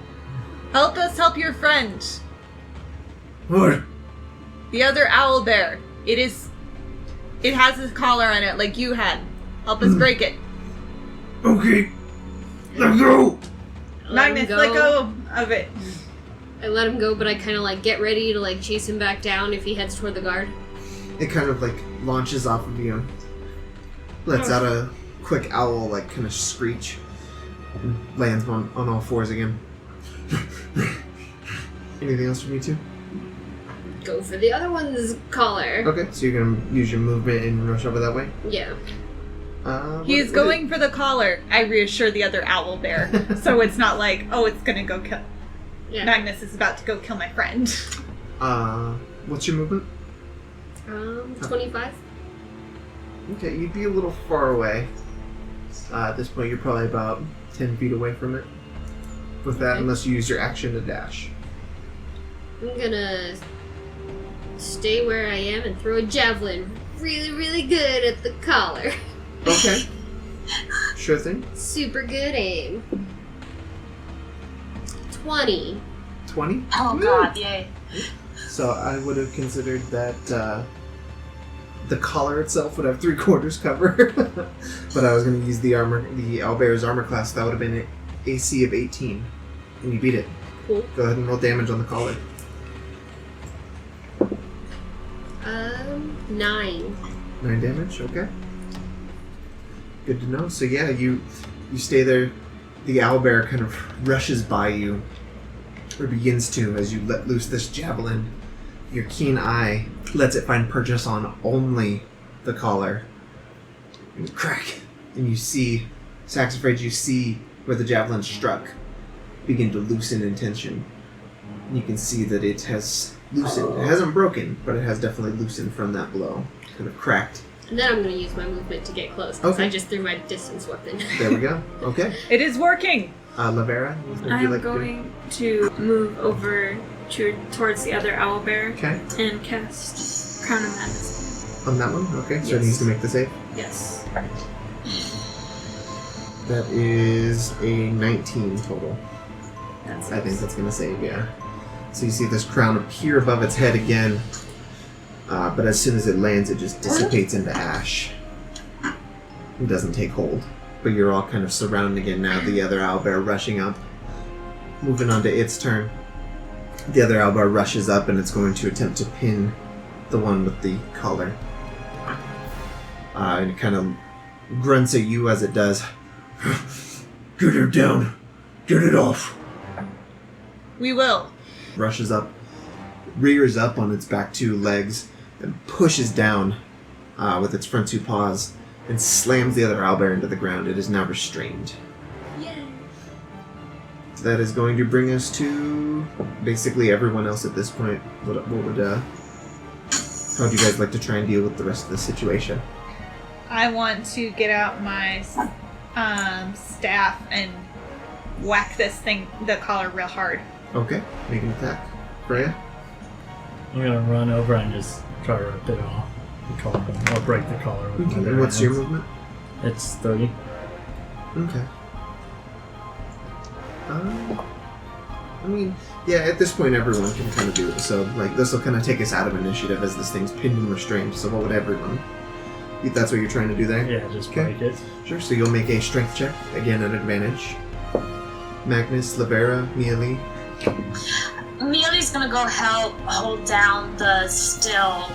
Help us help your friend. What? The other owl bear. It has a collar on it like you had. Help us break it. Okay, let go! Magnus, let go of it. I let him go, but I kind of get ready to chase him back down if he heads toward the guard. It kind of launches off of you, lets out a quick owl kind of screech, Lands on all fours again. Anything else from you two? Go for the other one's collar. Okay, so you're gonna use your movement and rush over that way? Yeah. He's going for the collar. I reassure the other owl bear. So it's not like, oh, it's gonna go kill. Yeah. Magnus is about to go kill my friend. What's your movement? 25. Okay, you'd be a little far away. At this point, you're probably about 10 feet away from it. With that, Okay. unless you use your action to dash. I'm gonna stay where I am and throw a javelin really, really good at the collar. Okay. Sure thing. Super good aim. 20. 20? Oh god, yay. So I would have considered that the collar itself would have 3/4 cover. But I was going to use the owlbear's armor class. That would have been an AC of 18. And you beat it. Cool. Go ahead and roll damage on the collar. 9. 9 damage, okay. Good to know. So yeah, you stay there. The owlbear kind of rushes by you, or begins to, as you let loose this javelin. Your keen eye lets it find purchase on only the collar. And crack! And you see, Saxifrage, you see where the javelin struck begin to loosen in tension. And you can see that it has loosened. It hasn't broken, but it has definitely loosened from that blow. Kind of cracked. And then I'm gonna use my movement to get close, because Okay. I just threw my distance weapon. There we go. Okay. It is working! Laverra, what would you I'm like to do? going to move over towards the other owlbear Okay. and cast Crown of Madness. On that one? Okay, so it Yes. needs to make the save. Yes. That is a 19 total. That's I think that's going to save, yeah. So you see this crown appear above its head again, but as soon as it lands, it just dissipates into ash. It doesn't take hold. But you're all kind of surrounding it now, the other owlbear rushing up. Moving on to its turn. The other owlbear rushes up and it's going to attempt to pin the one with the collar. And it kind of grunts at you as it does. Get her down! Get it off! We will. Rushes up, rears up on its back 2 legs, and pushes down with its front 2 paws, and slams the other owlbear into the ground. It is now restrained. Yay. That is going to bring us to basically everyone else at this point. How would you guys like to try and deal with the rest of the situation? I want to get out my staff and whack the collar real hard. Okay, make an attack. Freya? I'm gonna run over and just try to rip it off. The collar, or break the collar with my bare And what's your hands. movement? It's 30. Okay. I mean, yeah, at this point everyone can kind of do it, so like this will kind of take us out of initiative as this thing's pinned and restrained, so what would everyone? That's what you're trying to do there? Yeah, just Okay. break it. Sure, so you'll make a strength check, again at advantage. Magnus, Laverra, Mialee. Mialee's gonna go help hold down the still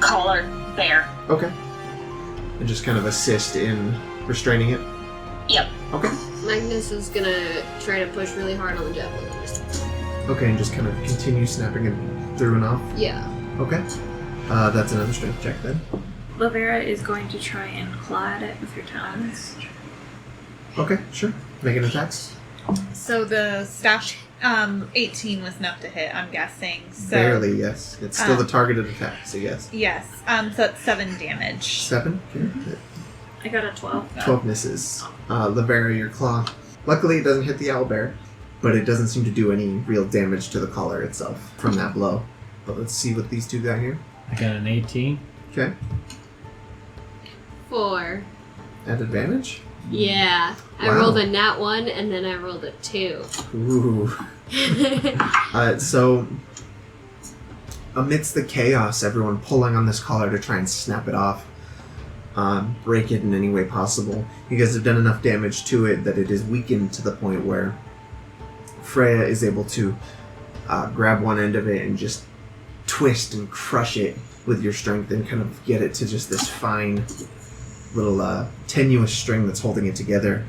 collared bear. Okay. And just kind of assist in restraining it? Yep. Okay. Magnus is gonna try to push really hard on the javelin. Okay, and just kind of continue snapping it through and off? Yeah. Okay. That's another strength check then. Laverra is going to try and claw at it with her talons. Okay, sure. Make an attack. So the staff, 18 was enough to hit, I'm guessing. So, Barely, yes. It's still the targeted attack, so yes. Yes. So it's 7 damage. 7? Okay. I got a 12. 12 misses. Laverra, your claw. Luckily, it doesn't hit the owlbear, but it doesn't seem to do any real damage to the collar itself from that blow. But let's see what these two got here. I got an 18. Okay. 4. At advantage? Yeah. I Wow. rolled a nat 1 and then I rolled a 2. Ooh. So, amidst the chaos, everyone pulling on this collar to try and snap it off, break it in any way possible. You guys have done enough damage to it that it is weakened to the point where Freya is able to grab one end of it and just twist and crush it with your strength and kind of get it to just this fine little tenuous string that's holding it together.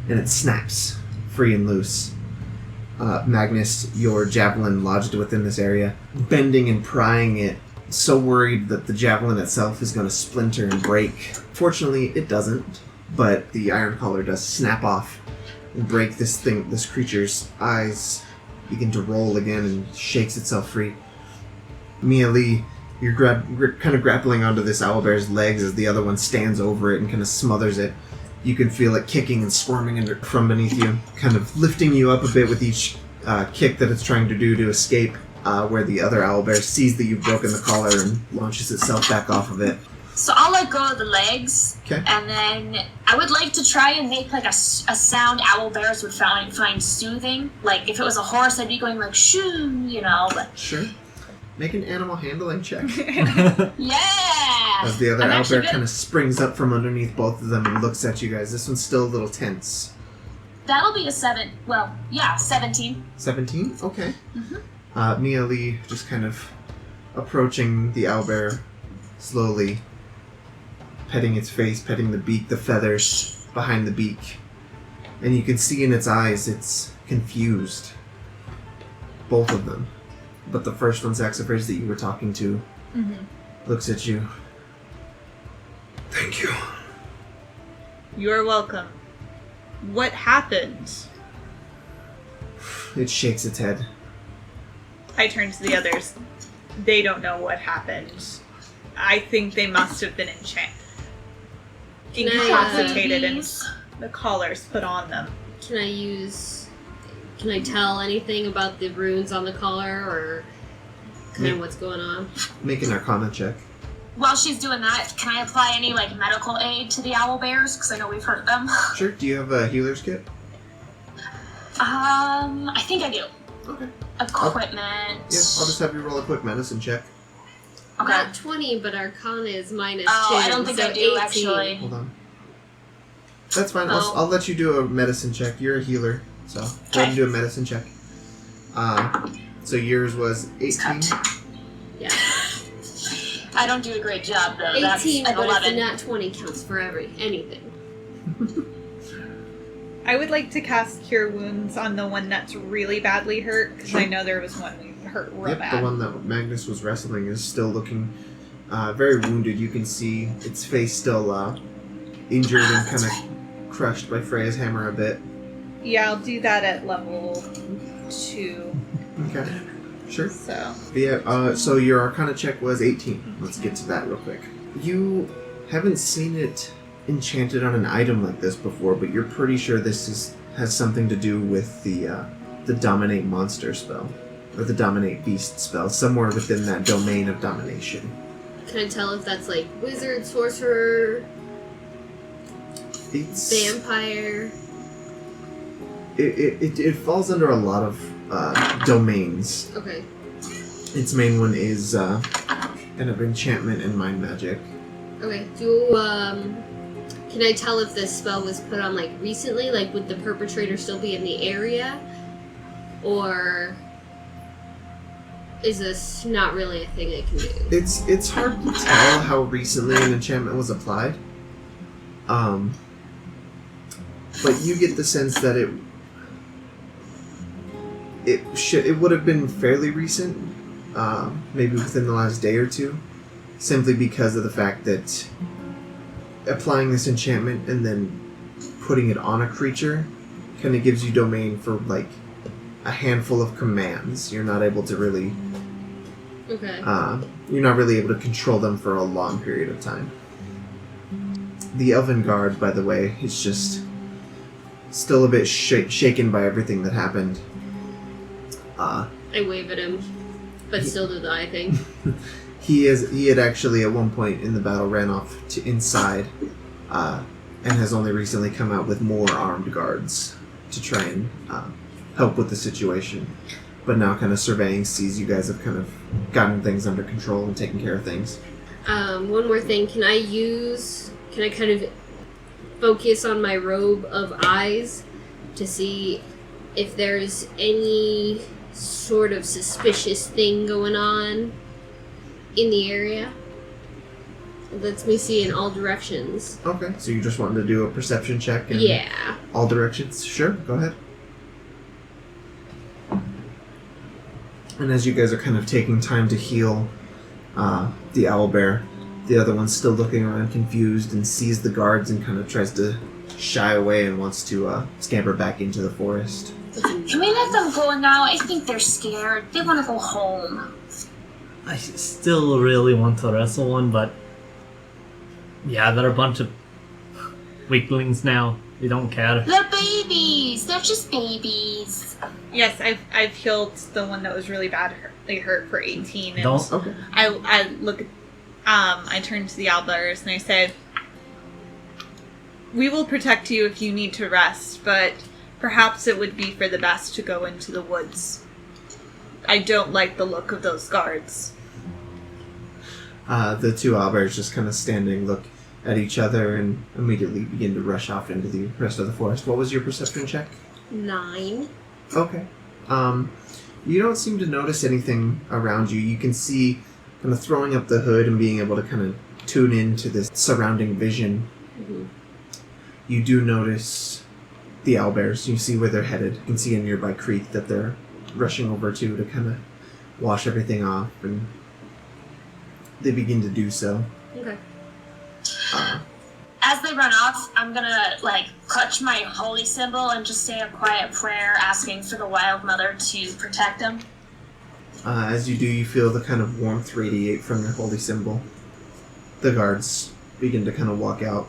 and it snaps free and loose. Magnus, your javelin lodged within this area, bending and prying it, so worried that the javelin itself is going to splinter and break. Fortunately, it doesn't, but the iron collar does snap off and break this creature's eyes, begin to roll again and shakes itself free. Mialee, you're kind of grappling onto this owlbear's legs as the other one stands over it and kind of smothers it. You can feel it kicking and squirming from beneath you, kind of lifting you up a bit with each kick that it's trying to do to escape, where the other owlbear sees that you've broken the collar and launches itself back off of it. So I'll let go of the legs, Okay. and then I would like to try and make like a sound owlbears would find soothing. Like if it was a horse, I'd be going like shoo, you know. But Sure. Make an animal handling check. yeah. As the other I'm actually owlbear good. kind of springs up from underneath both of them and looks at you guys. This one's still a little tense. That'll be a 7. Well, yeah, 17. 17? Okay. Mhm. Mialee just kind of approaching the owlbear slowly, petting its face, petting the beak, the feathers behind the beak. And you can see in its eyes it's confused. Both of them. But the first one, Saxifrage, that you were talking to, looks at you. Thank you. You're welcome. What happened? It shakes its head. I turn to the others. They don't know what happened. I think they must have been incapacitated and the collars put on them. Can I tell anything about the runes on the collar or kind of what's going on? Make an Arcana check. While she's doing that, can I apply any like medical aid to the owlbears? Because I know we've hurt them. Sure. Do you have a healer's kit? I think I do. Okay. Equipment. Yeah, I'll just have you roll a quick medicine check. Okay. Not 20, but Arcana is -2. Oh, I don't think so I do 18. actually. Hold on. That's fine. Oh. I'll let you do a medicine check. You're a healer, so go ahead and do a medicine check. So yours was 18. Yeah. I don't do a great job though. 18, That's an but if the 11. nat 20 counts for anything. I would like to cast Cure Wounds on the one that's really badly hurt, because I know there was one we hurt real Yep, bad. the one that Magnus was wrestling is still looking very wounded. You can see its face still injured and kind of crushed by Freya's hammer a bit. Yeah, I'll do that at level 2. Okay, sure. So, Yeah, so your Arcana check was 18. Let's get to that real quick. You haven't seen it enchanted on an item like this before, but you're pretty sure this has something to do with the Dominate Monster spell, or the Dominate Beast spell, somewhere within that domain of domination. Can I tell if that's like wizard, sorcerer, It's, vampire? it falls under a lot of domains. Okay. Its main one is kind of enchantment and mind magic. Okay. Can I tell if this spell was put on like recently? Like, would the perpetrator still be in the area, or is this not really a thing I can do? It's hard to tell how recently an enchantment was applied. But you get the sense that it would have been fairly recent, maybe within the last day or two, simply because of the fact that applying this enchantment and then putting it on a creature kind of gives you domain for like a handful of commands. You're not able to really Okay. you're not really able to control them for a long period of time. The Elven Guard, by the way, is just still a bit shaken by everything that happened. I wave at him, but still do the eye thing. He had actually at one point in the battle ran off to inside, and has only recently come out with more armed guards to try and help with the situation. But now kind of surveying, sees you guys have kind of gotten things under control and taken care of things. One more thing. Can I kind of focus on my robe of eyes to see if there's any sort of suspicious thing going on in the area? It lets me see in all directions. Okay, so you just wanted to do a perception check in Yeah. all directions? Sure, go ahead. And as you guys are kind of taking time to heal the owlbear, the other one's still looking around confused and sees the guards and kind of tries to shy away and wants to scamper back into the forest. Can we let them go now? I think they're scared. They want to go home. I still really want to wrestle one, but yeah, they're a bunch of weaklings now. We don't care. They're babies. They're just babies. Yes, I've healed the one that was really badly hurt for 18. And Don't. Okay. I look at, I turn to the owlbears and I say, we will protect you if you need to rest, but perhaps it would be for the best to go into the woods. I don't like the look of those guards. The two owlbears just kind of standing, look at each other, and immediately begin to rush off into the rest of the forest. What was your perception check? 9. Okay. You don't seem to notice anything around you. You can see, kind of throwing up the hood and being able to kind of tune into this surrounding vision. Mm-hmm. You do notice the owlbears. You see where they're headed. You can see a nearby creek that they're rushing over to kind of wash everything off, and they begin to do so. Okay. As they run off, I'm gonna, clutch my holy symbol and just say a quiet prayer asking for the Wyldmother to protect them. As you do, you feel the kind of warmth radiate from your holy symbol. The guards begin to kind of walk out.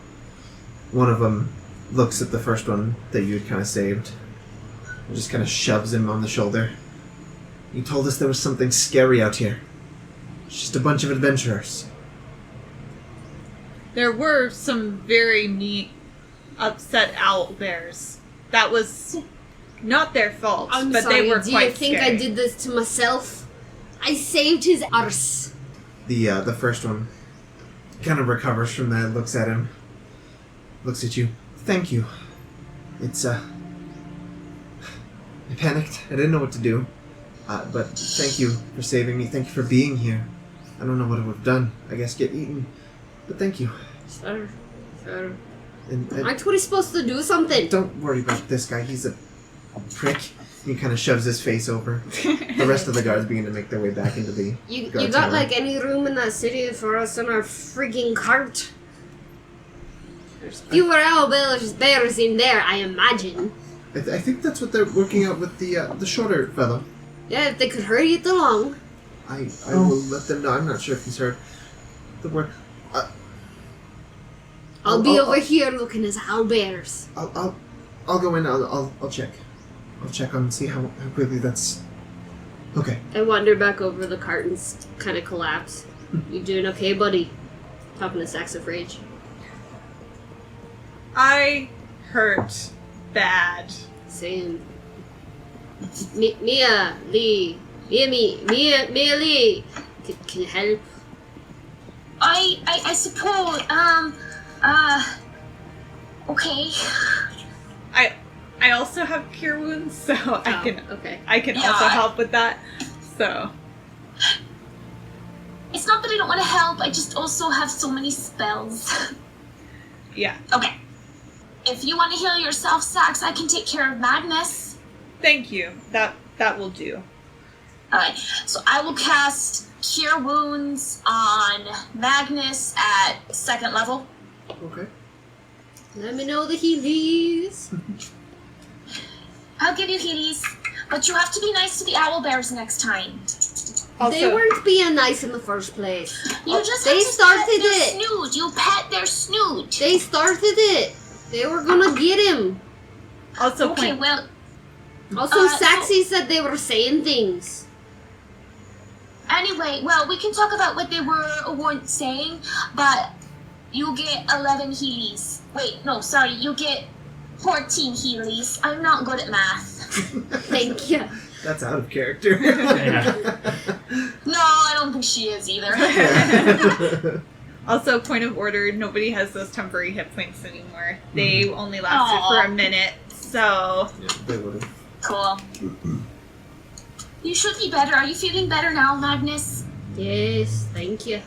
One of them looks at the first one that you had kind of saved and just kind of shoves him on the shoulder. You told us there was something scary out here. It's just a bunch of adventurers. There were some very neat, upset owlbears. That was not their fault, I'm but sorry, they were do quite you think scary. I did this to myself? I saved his arse. The first one kind of recovers from that, looks at him, looks at you. Thank you. It's, I panicked. I didn't know what to do. But thank you for saving me. Thank you for being here. I don't know what I would have done. I guess get eaten. But thank you. Sure. And Aren't we supposed to do something? don't worry about this guy. He's a prick. He kind of shoves his face over. The rest of the guards begin to make their way back into the You guard got tower. any room in that city for us in our frigging cart? There's fewer owlbears in there, I imagine. I think that's what they're working out with the shorter fellow. Yeah, if they could hurry it along. I will let them know. I'm not sure if he's heard the word. I'll be over here looking as owlbears. I'll go in. I'll check. I'll check on and see how quickly that's. Okay. I wander back over the cart and kind of collapse. You doing okay, buddy? Talking to Saxifrage. I hurt bad. Same. Mialee. Mialee. Can you help? I suppose, okay. I also have cure wounds, so Okay. I can Yeah, also help with that. So It's not that I don't want to help, I just also have so many spells. yeah. Okay. If you want to heal yourself, Sax, I can take care of Magnus. Thank you. That will do. Alright, so I will cast Cure Wounds on Magnus at 2nd level. Okay. Let me know the healies. I'll give you healies, but you have to be nice to the owlbears next time. They weren't being nice in the first place. You just They have to started pet their it. snoot. You pet their snoot. They started it. They were gonna get him. Also, Okay, point- well, Also, so- Saxy said they were saying things. anyway, well, we can talk about what they were or weren't saying, but you get 11 healies. Wait, no, sorry, you get 14 healies. I'm not good at math. Thank you. That's out of character. No, I don't think she is either. Also, point of order, nobody has those temporary hit points anymore. They only lasted Aw. for a minute, so... Yeah, they would have. Cool. You should be better. Are you feeling better now, Magnus? Yes, thank you.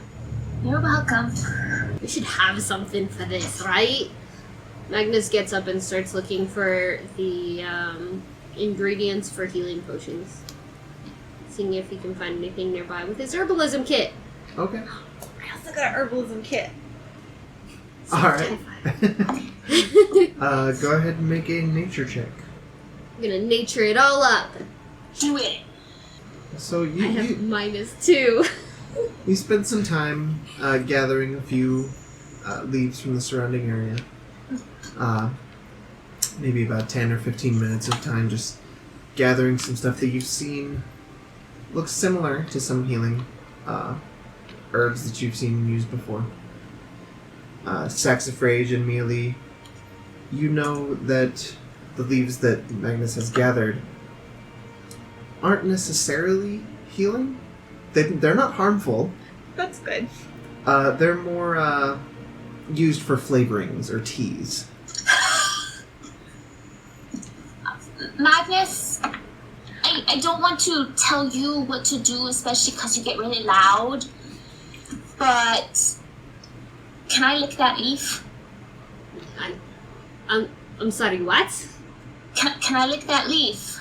You're welcome. We should have something for this, right? Magnus gets up and starts looking for the ingredients for healing potions. Seeing if he can find anything nearby with his herbalism kit. Okay. I also got an herbalism kit. Alright. Go ahead and make a nature check. I'm gonna nature it all up. Do it. So I have you -2. you spent some time gathering a few leaves from the surrounding area. Maybe about 10 or 15 minutes of time just gathering some stuff that you've seen looks similar to some healing herbs that you've seen used before. Saxifrage and Mialee, you know that the leaves that Magnus has gathered aren't necessarily healing. They're not harmful. That's good. They're more used for flavorings or teas. Magnus, I don't want to tell you what to do, especially because you get really loud. But can I lick that leaf? I'm sorry, what? Can I lick that leaf?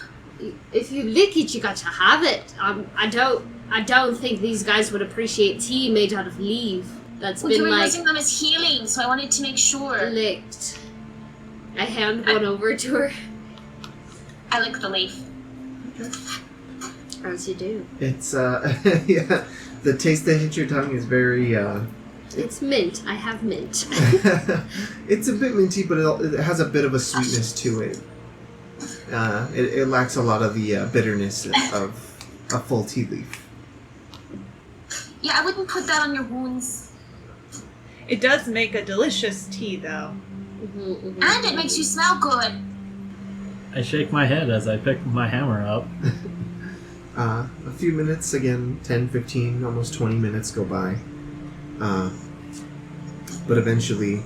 If you lick it, you got to have it. I don't think these guys would appreciate tea made out of leaf. That's Well, you been were like using them as healing, so I wanted to make sure. licked. I hand one over to her. I lick the leaf. As you do. It's yeah. The taste that hits your tongue is very It's mint. I have mint. it's a bit minty, but it has a bit of a sweetness to it. It lacks a lot of the bitterness of a full tea leaf. Yeah, I wouldn't put that on your wounds. It does make a delicious tea, though. And it makes you smell good. I shake my head as I pick my hammer up. A few minutes, again, 10, 15, almost 20 minutes go by. But eventually,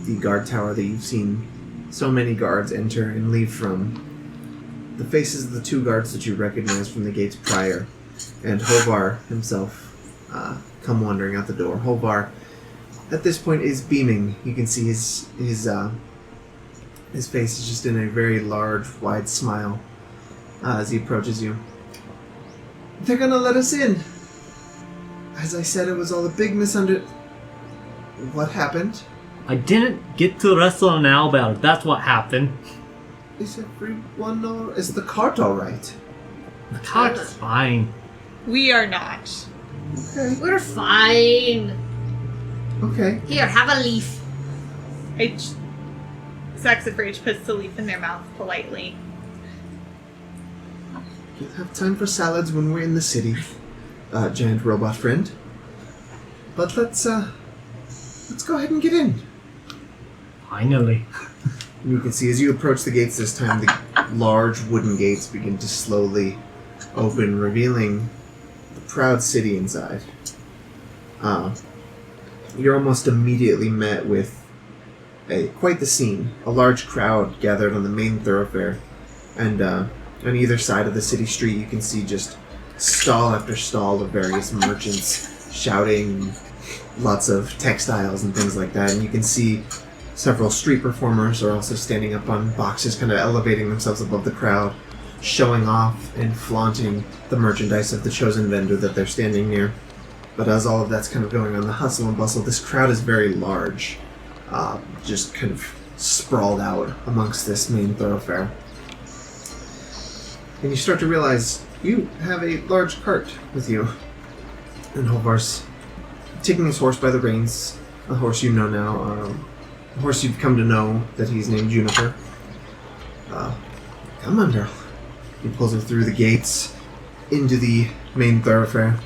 the guard tower that you've seen so many guards enter and leave from, the faces of the two guards that you recognize from the gates prior, and Hovar himself come wandering out the door. Hovar, at this point, is beaming. You can see his face is just in a very large, wide smile as he approaches you. They're gonna let us in. As I said, it was all a big What happened? I didn't get to wrestle now about it. That's what happened. Is everyone all... Is the cart alright? The cart's fine. We are not. Okay. We're fine. Okay. Here, have a leaf. Saxifrage puts the leaf in their mouth politely. We'll have time for salads when we're in the city, giant robot friend. But let's go ahead and get in. Finally. And you can see as you approach the gates this time, the large wooden gates begin to slowly open, revealing the proud city inside. You're almost immediately met with quite the scene. A large crowd gathered on the main thoroughfare, and on either side of the city street you can see just stall after stall of various merchants shouting, lots of textiles and things like that, and you can see several street performers are also standing up on boxes, kind of elevating themselves above the crowd, showing off and flaunting the merchandise of the chosen vendor that they're standing near. But as all of that's kind of going on, the hustle and bustle, this crowd is very large, just kind of sprawled out amongst this main thoroughfare. And you start to realize you have a large cart with you. And Hovar's taking his horse by the reins, a horse you know now, a horse you've come to know that he's named Juniper. Come on, girl. He pulls her through the gates into the main thoroughfare.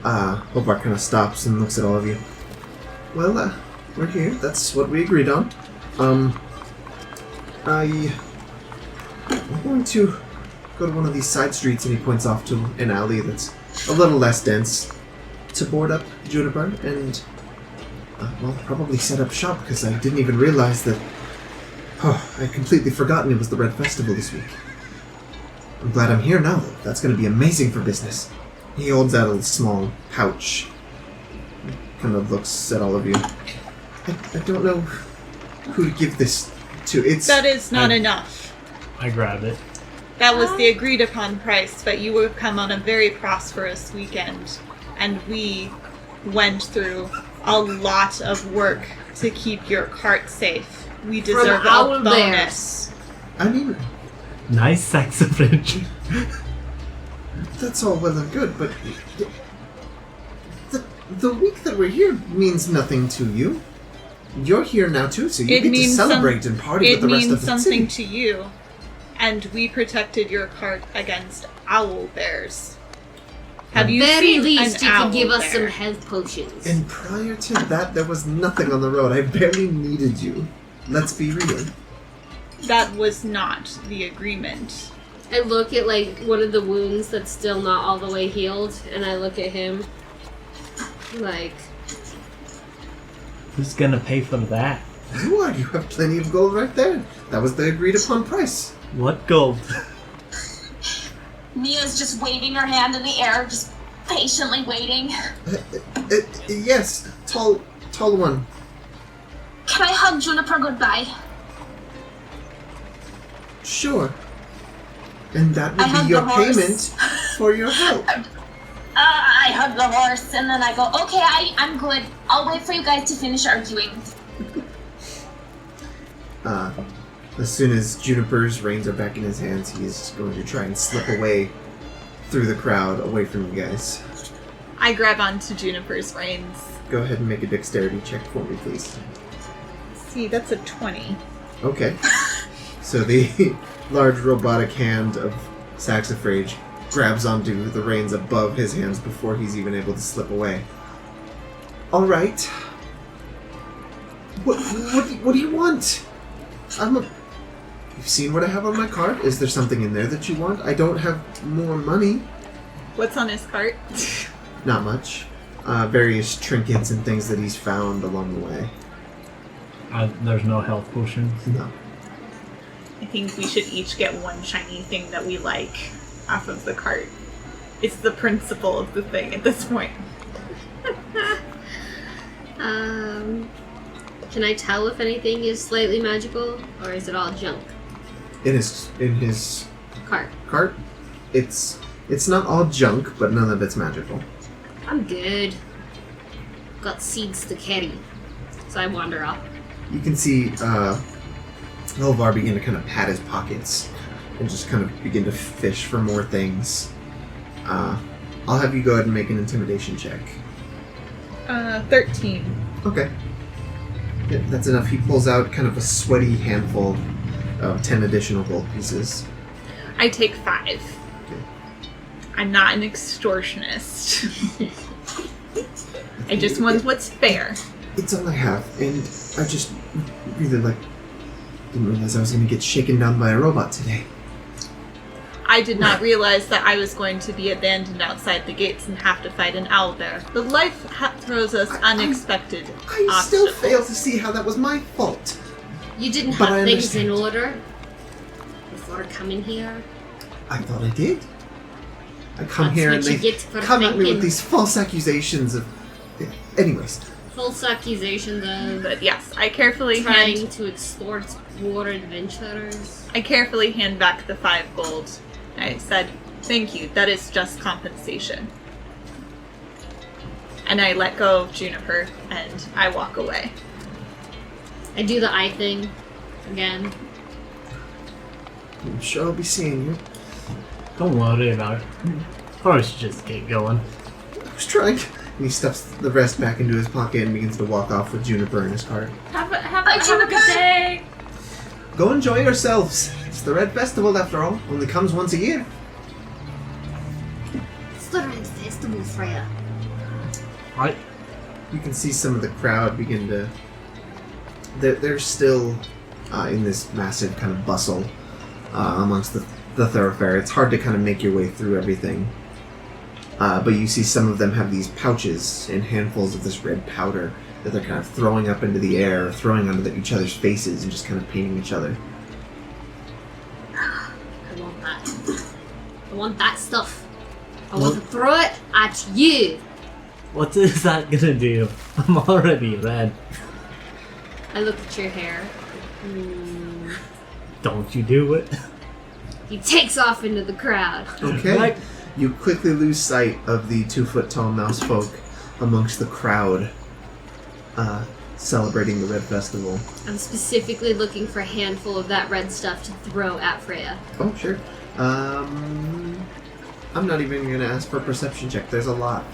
Hovar kind of stops and looks at all of you. Well, we're here. That's what we agreed on. I'm going to go to one of these side streets, and he points off to an alley that's a little less dense, to board up Juniper and, probably set up shop, because I didn't even realize that... I'd completely forgotten it was the Red Festival this week. I'm glad I'm here now, though. That's going to be amazing for business. He holds out a small pouch kind of looks at all of you. I don't know who to give this to. That is not enough. I grab it. That was the agreed upon price, but you have come on a very prosperous weekend, and we went through a lot of work to keep your cart safe. We deserve a bonus. I mean, Nice Saxifrage. that's all well and good, but the week that we're here means nothing to you. You're here now too, so you get to celebrate and party with the rest of the It means something city. to you, and we protected your cart against owl bears. Have you Very seen least an you owl can give us bear? some health potions. And prior to that, there was nothing on the road. I barely needed you. Let's be real. That was not the agreement. I look at like one of the wounds that's still not all the way healed, and I look at him like, Who's gonna pay for that? You are. You have plenty of gold right there. That was the agreed upon price. What gold? Mia's just waving her hand in the air, just patiently waiting. Yes, tall one. Can I hug Juniper goodbye? Sure. And that I would hug be your the horse. payment for your help. I hug the horse, and then I go, okay, I'm good. I'll wait for you guys to finish arguing. As soon as Juniper's reins are back in his hands, he is going to try and slip away through the crowd, away from you guys. I grab onto Juniper's reins. Go ahead and make a dexterity check for me, please. See, that's a 20. Okay. So the large robotic hand of Saxifrage grabs onto the reins above his hands before he's even able to slip away. All right. What do you want? You've seen what I have on my cart? Is there something in there that you want? I don't have more money. What's on his cart? Not much. Various trinkets and things that he's found along the way. There's no health potions. No. I think we should each get one shiny thing that we like off of the cart. It's the principle of the thing at this point. Can I tell if anything is slightly magical, or is it all junk? In his Cart. it's not all junk, but none of it's magical. I'm good. Got seeds to carry. So I wander off. You can see Elvar begin to kind of pat his pockets and just kind of begin to fish for more things. I'll have you go ahead and make an intimidation check. 13. Okay. Yeah, that's enough. He pulls out kind of a sweaty handful of 10 additional gold pieces. I take 5. Okay. I'm not an extortionist. I just want what's fair. It's all I have, and I just really didn't realize I was going to get shaken down by a robot today. I did not realize that I was going to be abandoned outside the gates and have to fight an owlbear. But life throws us unexpected I obstacles. still fail to see how that was my fault. You didn't But have I things understand. in order before coming here. I thought I did. I come That's here what and you they get for come at me thinking. with these false accusations of... Anyways, False accusations of But yes, I carefully trying to extort war adventurers. I carefully hand back the 5 gold. I said, "Thank you. That is just compensation." And I let go of Juniper and I walk away. I do the eye thing again. I'm sure I'll be seeing you. Don't worry about it. Probably should just get going. I was trying. And he stuffs the rest back into his pocket and begins to walk off with Juniper in his cart. Have a good day. Go enjoy yourselves. It's the Red Festival after all. Only comes once a year. It's the Red Festival, Freya. Right? You can see some of the crowd begin to... They're still in this massive kind of bustle amongst the thoroughfare. It's hard to kind of make your way through everything. But you see some of them have these pouches and handfuls of this red powder that they're kind of throwing up into the air, throwing onto each other's faces and just kind of painting each other. I want that. I want that stuff. I want to throw it at you. What is that gonna do? I'm already red. I look at your hair. Don't you do it. He takes off into the crowd. Okay. Like- You quickly lose sight of the 2-foot-tall Mousefolk amongst the crowd, celebrating the Red Festival. I'm specifically looking for a handful of that red stuff to throw at Freya. Oh, sure. I'm not even going to ask for a perception check. There's a lot.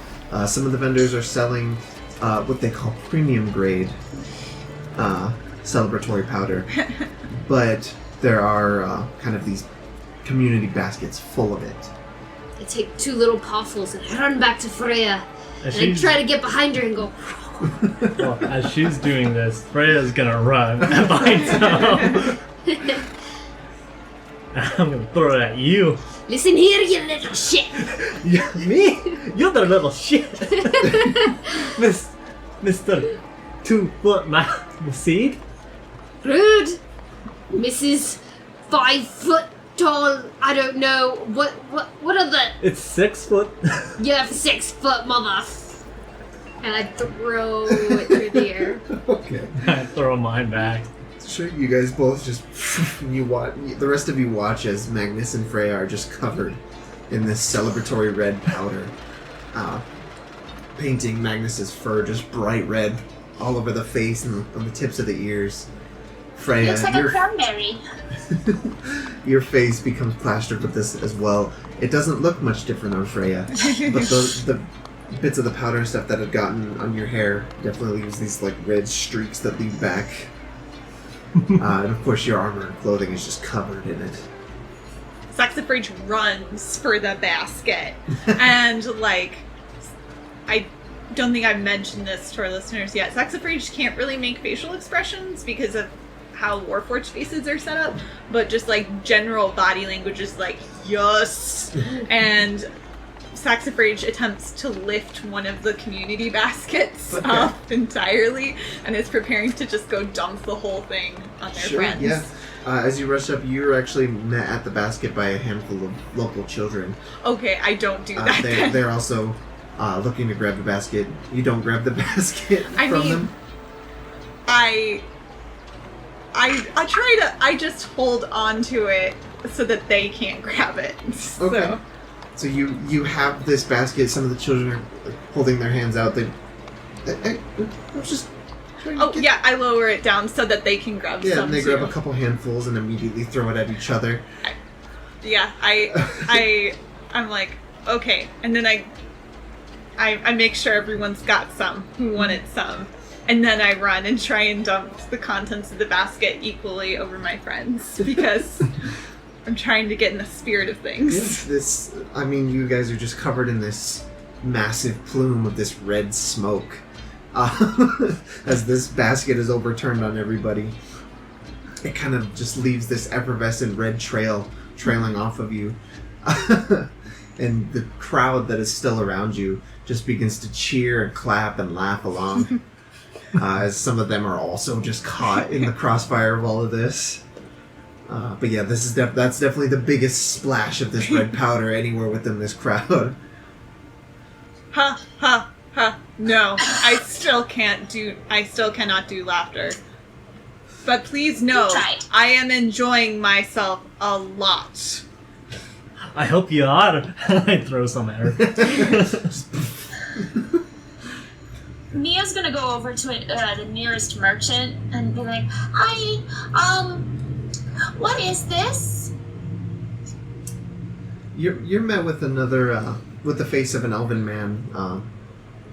Some of the vendors are selling what they call premium grade celebratory powder. But there are kind of these community baskets full of it. I take 2 little pawfuls and I run back to Freya. And I she's- try to get behind her and go, Well, as she's doing this, Freya's gonna run and find some. I'm gonna throw it at you. listen here, you little shit. Yeah, me? You're the little shit. Mr. 2-foot man. The seed? Rude. Mrs. 5 foot tall. I don't know. What are the... It's 6 foot. You have 6 foot, mother. And I throw it through the air. Okay. I throw mine back. Sure, you guys both just... you watch. The rest of you watch as Magnus and Freya are just covered in this celebratory red powder. Painting Magnus's fur just bright red all over the face and on the tips of the ears. Freya, Looks like a cranberry. your face becomes plastered with this as well. It doesn't look much different on Freya, but the bits of the powder and stuff that had gotten on your hair definitely leaves these like red streaks that lead back. And of course your armor and clothing is just covered in it. Saxifrage runs for the basket. And, like, I don't think I've mentioned this to our listeners yet. Saxifrage can't really make facial expressions because of how Warforged faces are set up, but just, like, general body language is like, yes! And Saxifrage attempts to lift one of the community baskets up entirely and is preparing to just go dump the whole thing on their friends. Yeah. As you rush up, you're actually met at the basket by a handful of local children. Okay, I don't do that then. They're also looking to grab the basket. You don't grab the basket from them? I try to, I just hold on to it so that they can't grab it. Okay. So you have this basket. Some of the children are holding their hands out. I was just trying to get... I lower it down so that they can grab some. Yeah, and they grab too. a couple handfuls and immediately throw it at each other. I'm like, okay, and then I make sure everyone's got some who wanted some, and then I run and try and dump the contents of the basket equally over my friends because I'm trying to get in the spirit of things. You guys are just covered in this massive plume of this red smoke. As this basket is overturned on everybody, it kind of just leaves this effervescent red trail trailing off of you. And the crowd that is still around you just begins to cheer and clap and laugh along. As some of them are also just caught in the crossfire of all of this. But yeah, that's definitely the biggest splash of this red powder anywhere within this crowd. Ha ha ha! No, I still cannot do laughter. But please know, tried. I am enjoying myself a lot. I hope you are. I throw some at her. Mia's gonna go over to the nearest merchant and be like, "Hi, what is this?" You're met with another, with the face of an elven man,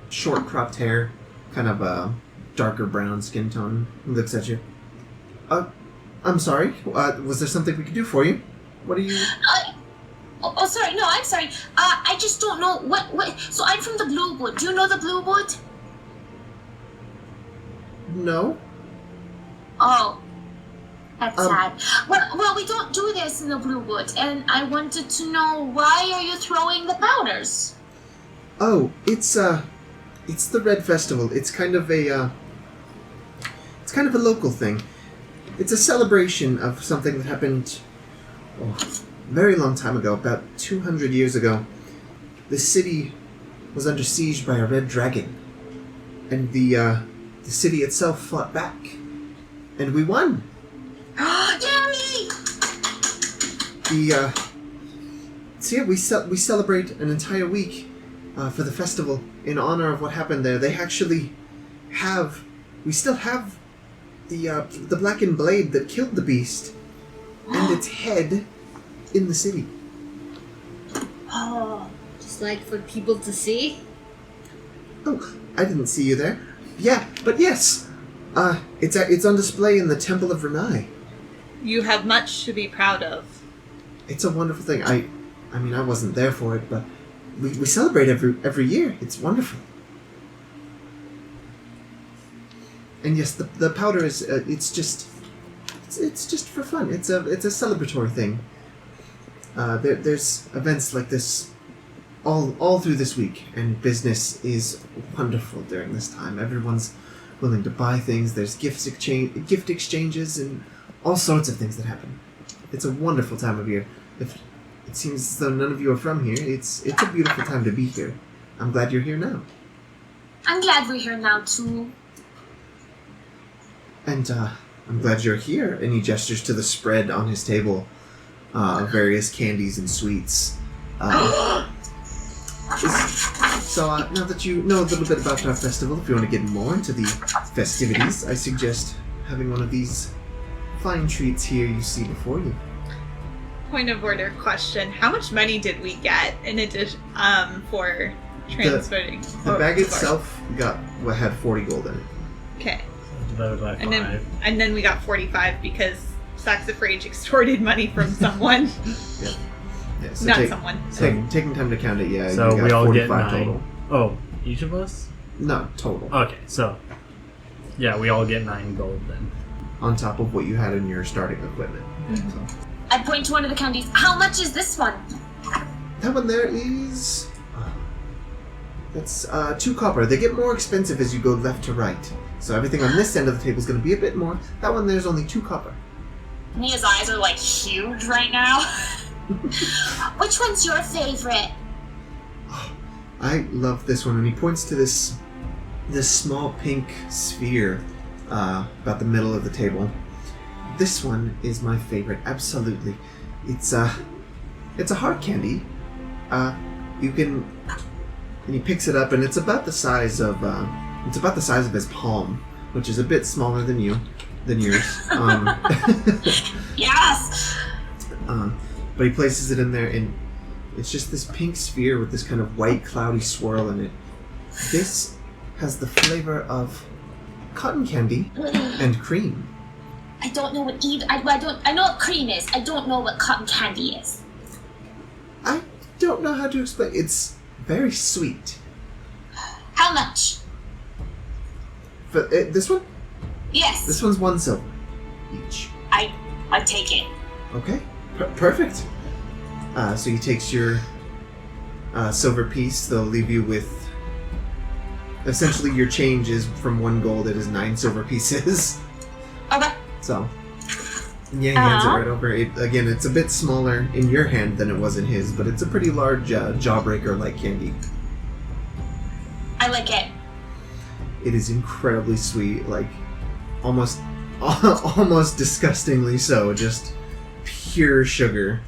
short cropped hair, kind of a darker brown skin tone, who looks at you. I'm sorry, was there something we could do for you? What are you... Sorry, no, I'm sorry. I just don't know what, so I'm from the Bluewood. Do you know the Bluewood? No? Oh. That's sad. Well, we don't do this in the Bluewood, and I wanted to know, why are you throwing the powders? Oh, it's the Red Festival. It's kind of a local thing. It's a celebration of something that happened a very long time ago, about 200 years ago. The city was under siege by a red dragon. And the city itself fought back. And we won! Yay! So yeah, we celebrate an entire week for the festival in honor of what happened there. They actually we still have the blackened blade that killed the beast and its head in the city. Oh, Just like for people to see. Oh, I didn't see you there. Yeah, but yes, it's on display in the Temple of Renai. You have much to be proud of. It's a wonderful thing. I mean, I wasn't there for it, but we celebrate every year. It's wonderful. And yes, the powder is it's just for fun. It's a celebratory thing. There's events like this all through this week, and business is wonderful during this time. Everyone's willing to buy things. There's gift exchanges, and all sorts of things that happen. It's a wonderful time of year. If it seems as though none of you are from here, it's a beautiful time to be here. I'm glad you're here now. I'm glad we're here now too. And I'm glad you're here. And he gestures to the spread on his table of various candies and sweets. So now that you know a little bit about our festival, if you want to get more into the festivities, I suggest having one of these fine treats here you see before you. Point of order question. How much money did we get in addition for transporting? The bag itself had 40 gold in it. Okay. Divided by 5. And then we got 45 because Saxifrage extorted money from someone. Yeah, so Not someone. Taking time to count it, yeah. So you got we all get 45 9. total. Oh, each of us? No, total. Okay, so yeah, we all get 9 gold then. On top of what you had in your starting equipment. Mm-hmm. So. I point to one of the candies. How much is this one? That one there is... that's 2 copper. They get more expensive as you go left to right. So everything on this end of the table is going to be a bit more. That one there's only 2 copper. Mia's eyes are like huge right now. Which one's your favorite? I love this one. And he points to this small pink sphere about the middle of the table. This one is my favorite, absolutely. It's a hard candy. You can, and he picks it up, and it's about the size of his palm, which is a bit smaller than yours. Yes. But he places it in there, and it's just this pink sphere with this kind of white cloudy swirl in it. This has the flavor of cotton candy and cream. I don't know what either. I know what cream is. I don't know what cotton candy is. I don't know how to explain. It's very sweet. How much? For this one? Yes. This one's 1 silver each. I take it. Okay, perfect. So he takes your silver piece. They'll leave you with essentially your change is from 1 gold. It is 9 silver pieces. Okay. So yeah, he hands it right over. Again, it's a bit smaller in your hand than it was in his, but it's a pretty large jawbreaker like candy. I like it. It is incredibly sweet, like almost disgustingly so. Just pure sugar.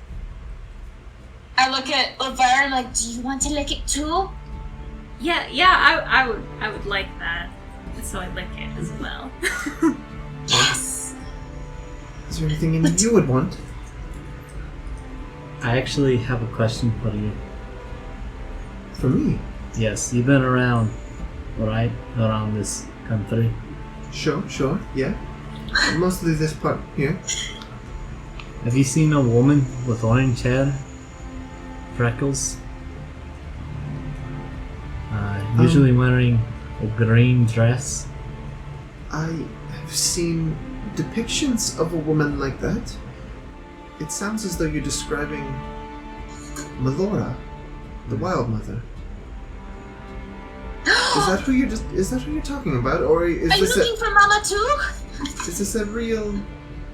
I look at Laverra like, do you want to lick it too? Yeah, I would like that. So I'd lick it as well. Yes. Is there anything you would want? I actually have a question for you. For me? Yes, you've been around, right? Around this country. Sure, yeah. Mostly this part here. Have you seen a woman with orange hair? Freckles? Usually wearing a green dress. I have seen depictions of a woman like that. It sounds as though you're describing Melora, the Wyldmother. Is that who you're talking about, or is Are you this looking for Mama too? is this a real,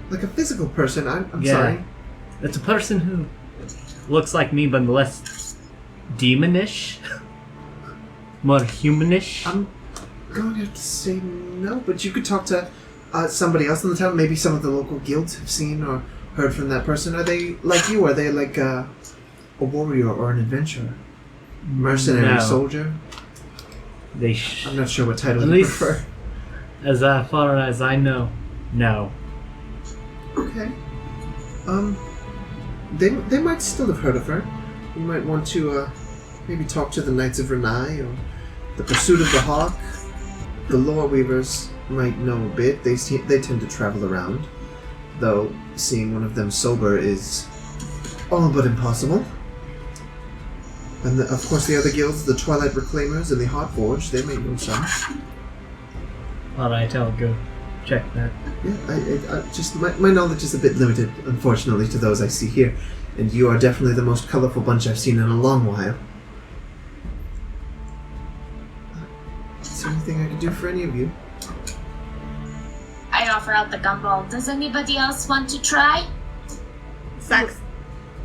like a physical person? I'm Yeah. sorry. It's a person who looks like me, but less demonish. more humanish? I'm going to have to say no, but you could talk to somebody else in the town. Maybe some of the local guilds have seen or heard from that person. Are they like you? Are they like a warrior or an adventurer? Mercenary, No. soldier? I'm not sure what title At you least- prefer. As far as I know, no. Okay. They might still have heard of her. You might want to maybe talk to the Knights of Renai or the Pursuit of the Hawk. The Loreweavers might know a bit. They tend to travel around, though seeing one of them sober is all but impossible. And of course the other guilds, the Twilight Reclaimers and the Heartforge, they may know some. Alright, I'll go check that. Yeah, I just my knowledge is a bit limited, unfortunately, to those I see here, and you are definitely the most colorful bunch I've seen in a long while. Is there anything I can do for any of you? I offer out the gumball. Does anybody else want to try?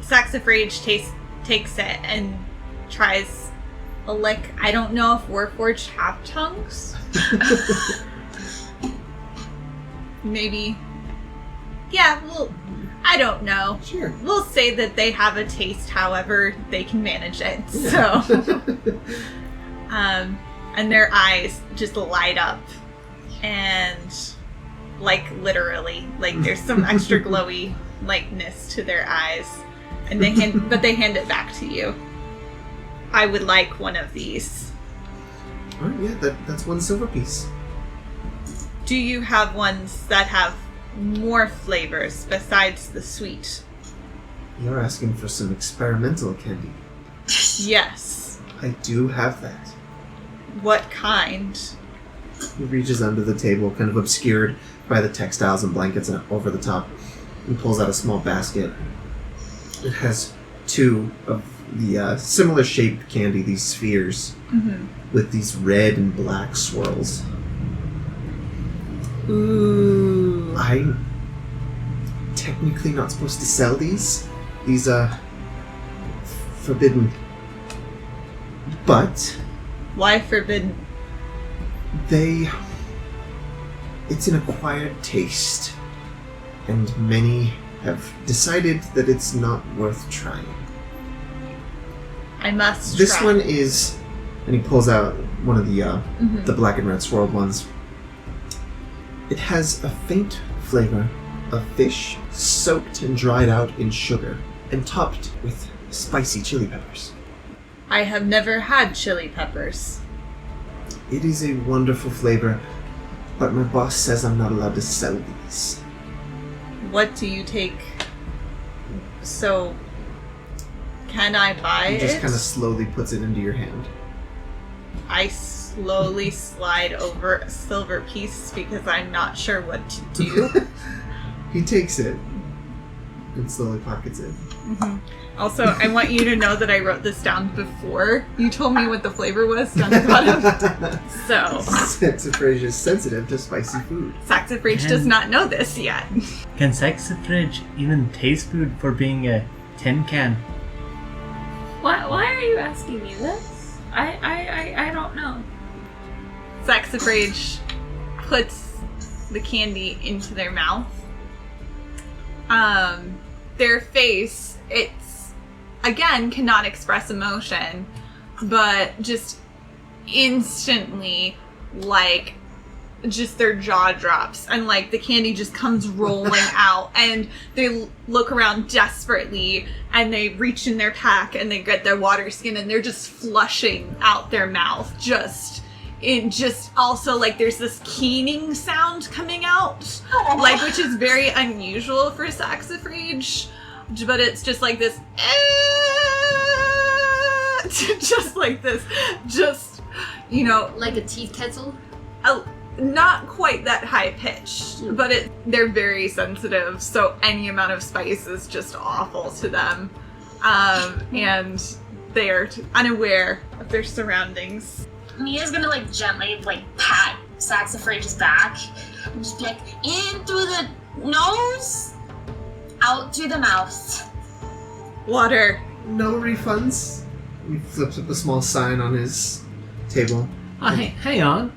Saxifrage takes it and tries a lick. I don't know if Warforged have tongues. Maybe. Yeah, well, I don't know. Sure. We'll say that they have a taste, however they can manage it. Yeah. So, and their eyes just light up, and like literally, like there's some extra glowy likeness to their eyes, and they hand it back to you. I would like one of these. Oh yeah, that's one silver piece. Do you have ones that have more flavors besides the sweet? You're asking for some experimental candy. Yes. I do have that. What kind? He reaches under the table, kind of obscured by the textiles and blankets over the top, and pulls out a small basket. It has two of the similar shaped candy, these spheres, with these red and black swirls. Ooh. I'm technically not supposed to sell these. These are forbidden. But Why forbidden? it's an acquired taste, and many have decided that it's not worth trying. I must This try. one is, and he pulls out one of the black and red swirled ones. It has a faint flavor of fish soaked and dried out in sugar and topped with spicy chili peppers. I have never had chili peppers. It is a wonderful flavor, but my boss says I'm not allowed to sell these. What do you take? So, can I buy He it? just kind of slowly puts it into your hand. I slowly slide over a silver piece because I'm not sure what to do. He takes it and slowly pockets it. Also, I want you to know that I wrote this down before you told me what the flavor was down at the bottom. So, Saxifrage is sensitive to spicy food. Saxifrage does not know this yet. Can Saxifrage even taste food for being a tin can? Why are you asking me this? I don't know. Saxifrage puts the candy into their mouth. Their face, it's, again, cannot express emotion, but just instantly, like, just their jaw drops and like the candy just comes rolling out, and they look around desperately and they reach in their pack and they get their water skin and they're just flushing out their mouth. Also like there's this keening sound coming out, like, which is very unusual for Saxifrage, but it's just like this just like this, just, you know, Like a teeth kettle? not quite that high pitched, but they're very sensitive, so any amount of spice is just awful to them. And they're unaware of their surroundings. Mia's gonna like gently like pat Saxifrage's back and just be like, in through the nose, out through the mouth. Water. No refunds. He flips up a small sign on his table. Hang on.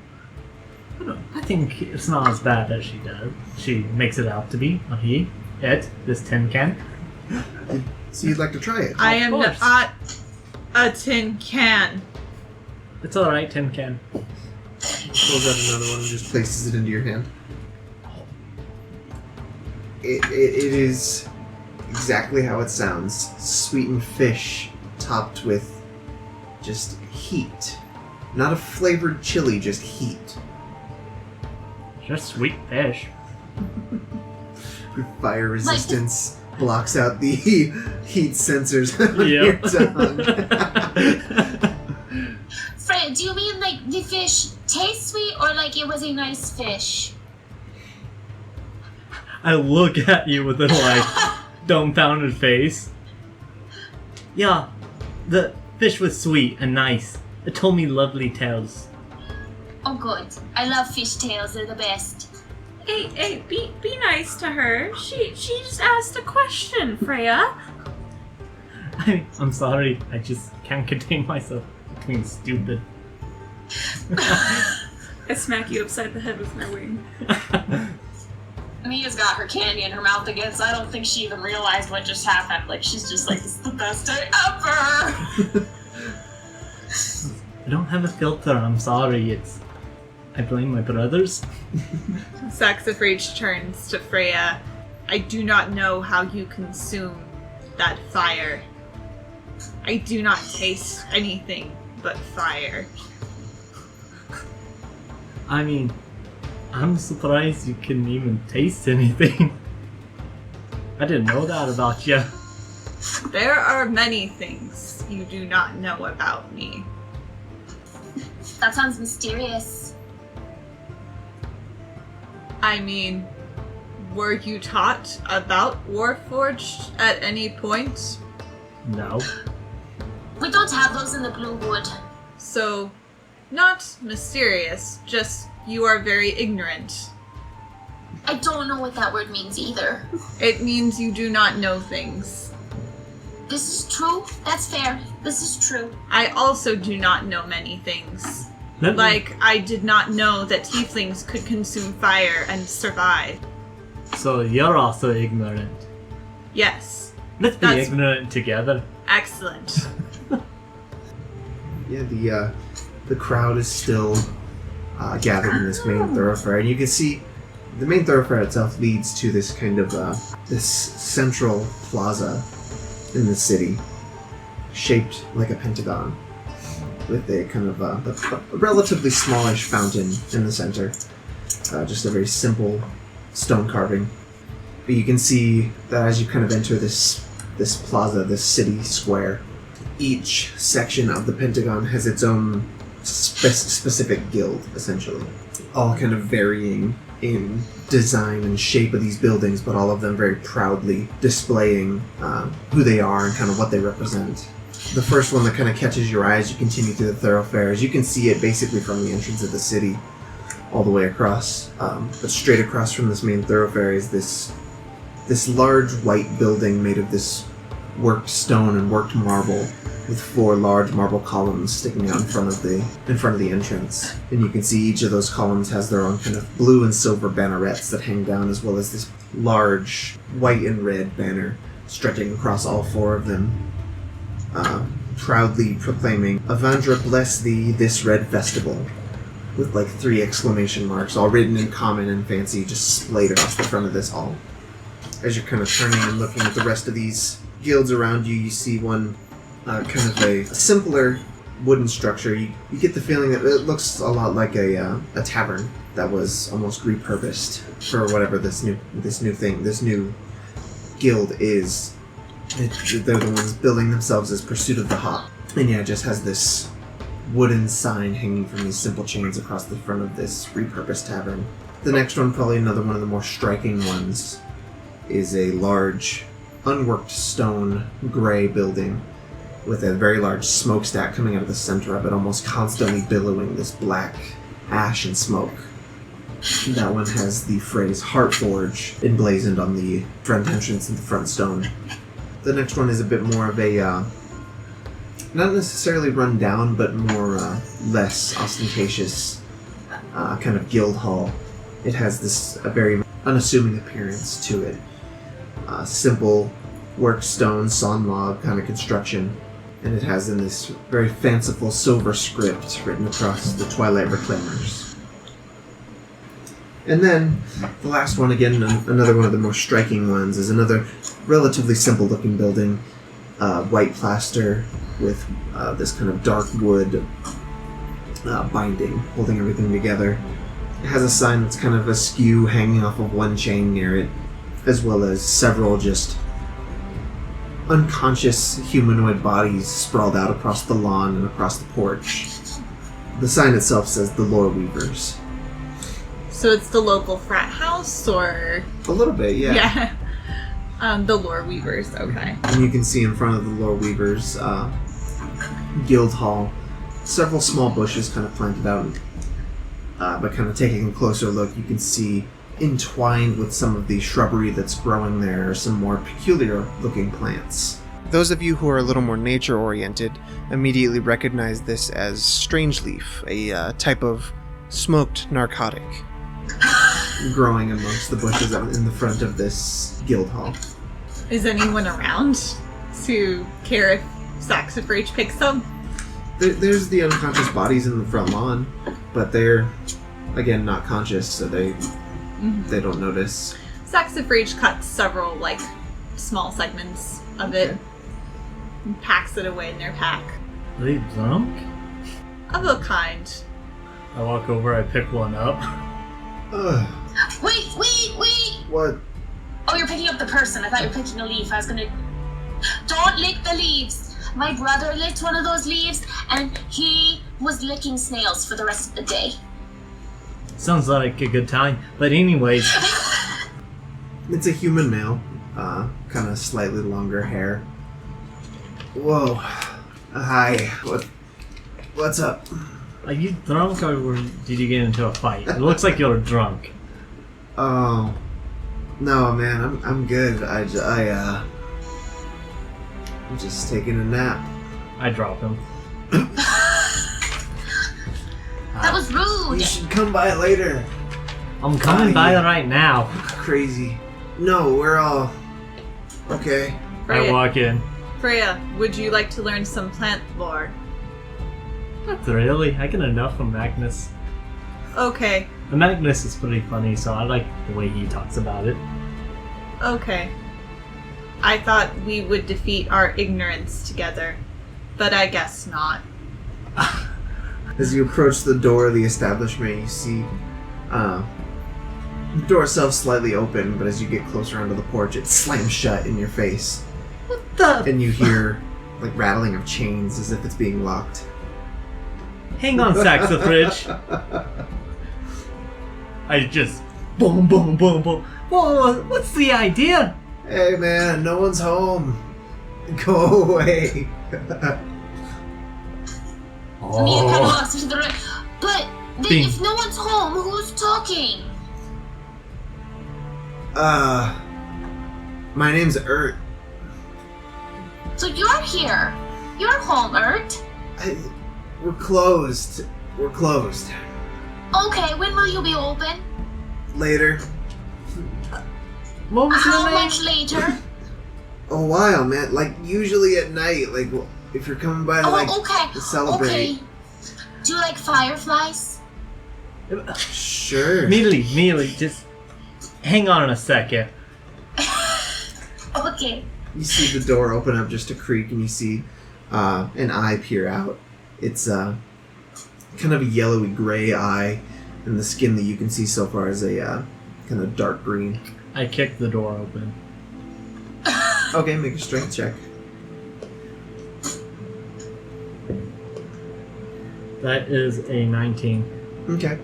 I think it's not as bad as she makes it out to be. This tin can. So you'd like to try it? I am course. not a tin can. It's alright, tin can. Pulls out another one and just places it into your hand. It is exactly how it sounds. Sweetened fish topped with just heat. Not a flavored chili, just heat. Just sweet fish. Your fire resistance blocks out the heat sensors on Yep. your tongue. Freya, do you mean like the fish tastes sweet or like it was a nice fish? I look at you with a dumbfounded face. Yeah, the fish was sweet and nice. It told me lovely tales. Oh, good. I love fish tales. They're the best. Hey, be nice to her. She just asked a question, Freya. I'm sorry, I just can't contain myself between stupid. I smack you upside the head with my wing. Mia's got her candy in her mouth again, so I don't think she even realized what just happened. Like, she's just like, this is the best day ever! I don't have a filter, I'm sorry, I blame my brothers. Saxifrage turns to Freya. I do not know how you consume that fire. I do not taste anything but fire. I mean, I'm surprised you can even taste anything. I didn't know that about you. There are many things you do not know about me. That sounds mysterious. I mean, were you taught about Warforged at any point? No. We don't have those in the Bluewood. So, not mysterious, just you are very ignorant. I don't know what that word means either. It means you do not know things. This is true. That's fair. This is true. I also do not know many things. Let me- Like, I did not know that tieflings could consume fire and survive. So you're also ignorant. Yes. Let's be That's- ignorant together. Excellent. Yeah, the crowd is still gathered in this main thoroughfare, and you can see the main thoroughfare itself leads to this kind of this central plaza in the city, shaped like a pentagon, with a kind of a relatively smallish fountain in the center. Just a very simple stone carving. But you can see that as you kind of enter this plaza, this city square, each section of the pentagon has its own specific guild, essentially. All kind of varying in design and shape of these buildings, but all of them very proudly displaying who they are and kind of what they represent. The first one that kind of catches your eye as you continue through the thoroughfare is you can see it basically from the entrance of the city all the way across. But straight across from this main thoroughfare is this large white building made of this worked stone and worked marble, with 4 large marble columns sticking out in front of the entrance. And you can see each of those columns has their own kind of blue and silver bannerets that hang down, as well as this large white and red banner stretching across all 4 of them, proudly proclaiming, "Avandra bless thee this red festival," with like 3 exclamation marks, all written in common and fancy, just splayed across the front of this hall. As you're kind of turning and looking at the rest of these guilds around you, you see one kind of a simpler wooden structure. You get the feeling that it looks a lot like a tavern that was almost repurposed for whatever this new guild is. They're the ones billing themselves as Pursuit of the Hop. And yeah, it just has this wooden sign hanging from these simple chains across the front of this repurposed tavern. The next one, probably another one of the more striking ones, is a large, unworked stone gray building with a very large smokestack coming out of the center of it, almost constantly billowing this black ash and smoke. That one has the phrase Heartforge emblazoned on the front entrance and the front stone. The next one is a bit more of a not necessarily run down, but more less ostentatious kind of guild hall. It has this a very unassuming appearance to it. Simple worked stone, sawn log kind of construction, and it has in this very fanciful silver script written across the Twilight Reclaimers. And then the last one, again, another one of the more striking ones, is another relatively simple looking building, white plaster with this kind of dark wood binding, holding everything together. It has a sign that's kind of askew, hanging off of one chain near it, as well as several just unconscious humanoid bodies sprawled out across the lawn and across the porch. The sign itself says the Loreweavers. So it's the local frat house, or? A little bit, yeah. Yeah. The Loreweavers, okay. And you can see in front of the Loreweavers guild hall several small bushes kind of planted out. But kind of taking a closer look, you can see entwined with some of the shrubbery that's growing there are some more peculiar looking plants. Those of you who are a little more nature oriented immediately recognize this as strangeleaf, a type of smoked narcotic growing amongst the bushes out in the front of this guild hall. Is anyone around to care if Saxifrage picks them? There's the unconscious bodies in the front lawn, but they're, again, not conscious, so they don't notice. Saxifrage cuts several, small segments of it and packs it away in their pack. Are they drunk? Of a kind. I walk over, I pick one up. Ugh. Wait! What? Oh, you're picking up the person. I thought you were picking a leaf. I was gonna... Don't lick the leaves! My brother licked one of those leaves, and he was licking snails for the rest of the day. Sounds like a good time. But anyways... It's a human male. Kind of slightly longer hair. Whoa. Hi. What's up? Are you drunk or did you get into a fight? It looks like you're drunk. Oh. No, man, I'm good. I'm just taking a nap. I drop him. That was rude! You should come by later. I'm coming by right now. Crazy. No, we're all... Okay. I walk in. Freya, would you like to learn some plant lore? Not really. I get enough from Magnus. Okay. And Magnus is pretty funny, so I like the way he talks about it. Okay. I thought we would defeat our ignorance together, but I guess not. As you approach the door of the establishment, you see the door itself slightly open, but as you get closer onto the porch, it slams shut in your face. What the? And you hear rattling of chains as if it's being locked. Hang on, Saxifrage. I just boom, boom, boom, boom. Whoa, what's the idea? Hey man, no one's home. Go away. Me and Penny walks into the room. But Bing. if no one's home, who's talking? My name's Ert. So you're here. You're home, Ert. We're closed. We're closed. Okay, when will you be open? Later. What was How your name? much later? A while, man. Usually at night. If you're coming by okay. to celebrate. Okay. Do you like fireflies? Sure. Mialee, just hang on a second. Okay. You see the door open up just a creak, and you see an eye peer out. It's kind of a yellowy gray eye, and the skin that you can see so far is a kind of dark green. I kick the door open. Okay, make a strength check. That is a 19. Okay.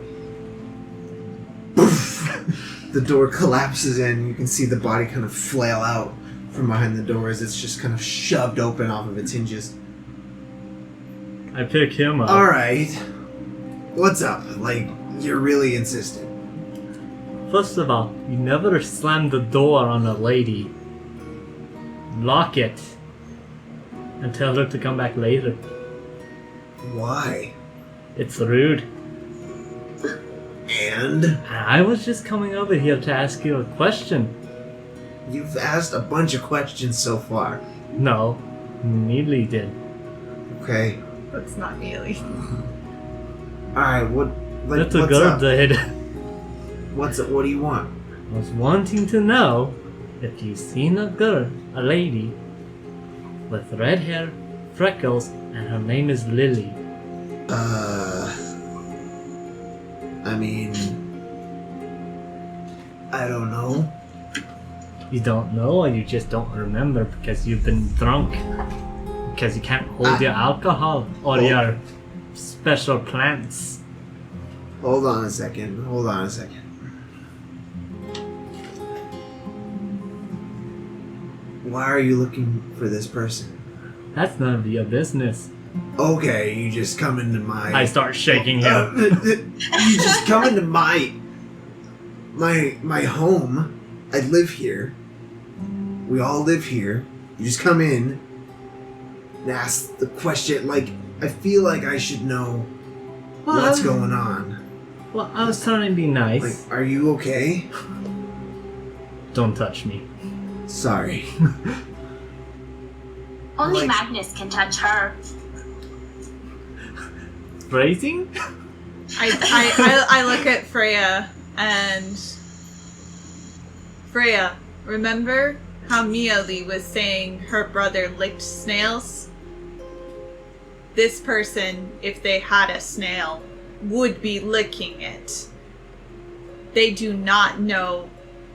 The door collapses in. You can see the body kind of flail out from behind the door as it's just kind of shoved open off of its hinges. I pick him up. Alright. What's up? You're really insistent. First of all, you never slam the door on a lady. Lock it. and tell her to come back later. Why? It's rude. And? I was just coming over here to ask you a question. You've asked a bunch of questions so far. No, Mialee did. Okay. That's not Mialee. Alright, That's a what's girl up? did. What's up? What do you want? I was wanting to know if you've seen a girl, a lady, with red hair, freckles, and her name is Lily. I mean, I don't know. You don't know, or you just don't remember because you've been drunk? Because you can't hold your alcohol or your special plants? Hold on a second. Why are you looking for this person? That's none of your business. Okay, you just come into my... I start shaking him. You just come into my home. I live here. We all live here. You just come in and ask the question. Like, I feel like I should know what's going on. Well, I was trying to be nice. Like, are you okay? Don't touch me. Sorry. Only Like- Magnus can touch her. Phrasing? I look at Freya and... Freya, remember how Mialee was saying her brother licked snails? This person, if they had a snail, would be licking it. They do not know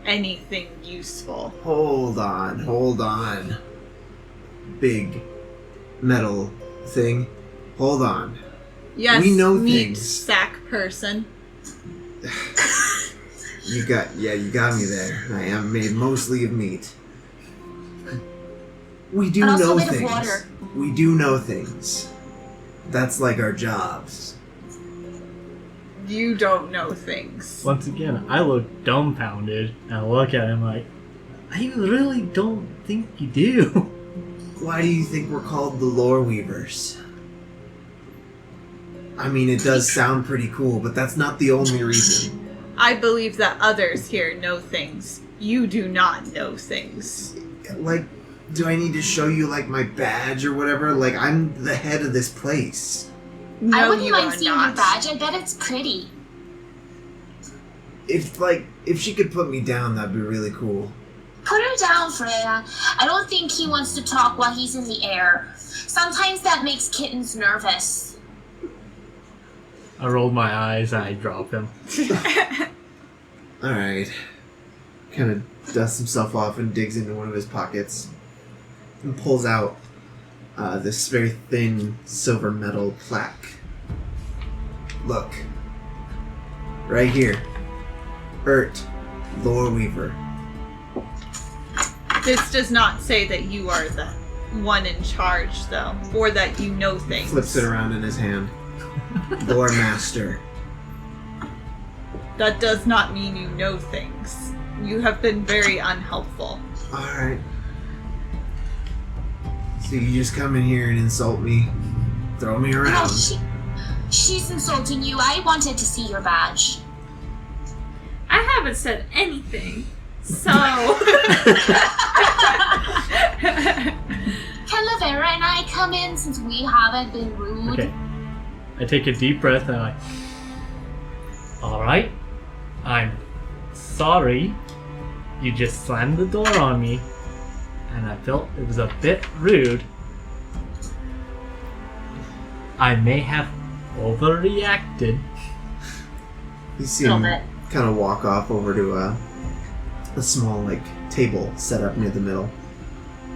anything useful. Hold on. Big metal thing. Hold on. Yes, We know meat things. sack person. You got me there. I am made mostly of meat. We do And also know a bit of things. water. We do know things. That's like our jobs. You don't know things. Once again, I look dumbfounded and I look at him like, I really don't think you do. Why do you think we're called the Loreweavers? I mean, it does sound pretty cool, but that's not the only reason. I believe that others here know things. You do not know things. Like, do I need to show you, like, my badge or whatever? Like, I'm the head of this place. No, I wouldn't you mind are seeing not. your badge. I bet it's pretty. If she could put me down, that'd be really cool. Put her down, Freya. I don't think he wants to talk while he's in the air. Sometimes that makes kittens nervous. I rolled my eyes and I drop him. Alright. Kind of dusts himself off and digs into one of his pockets and pulls out this very thin silver metal plaque. Look. Right here. Ert, Loreweaver. This does not say that you are the one in charge, though, or that you know things. Flips it around in his hand. Lore Master. That does not mean you know things. You have been very unhelpful. Alright. So you just come in here and insult me, throw me No, around. she's insulting you. I wanted to see your badge. I haven't said anything. So Can Laverra and I come in since we haven't been rude? Okay. I take a deep breath and I... Alright. I'm sorry. You just slammed the door on me. And I felt it was a bit rude. I may have overreacted. You see him Little kind of walk off over to a small, like, table set up near the middle.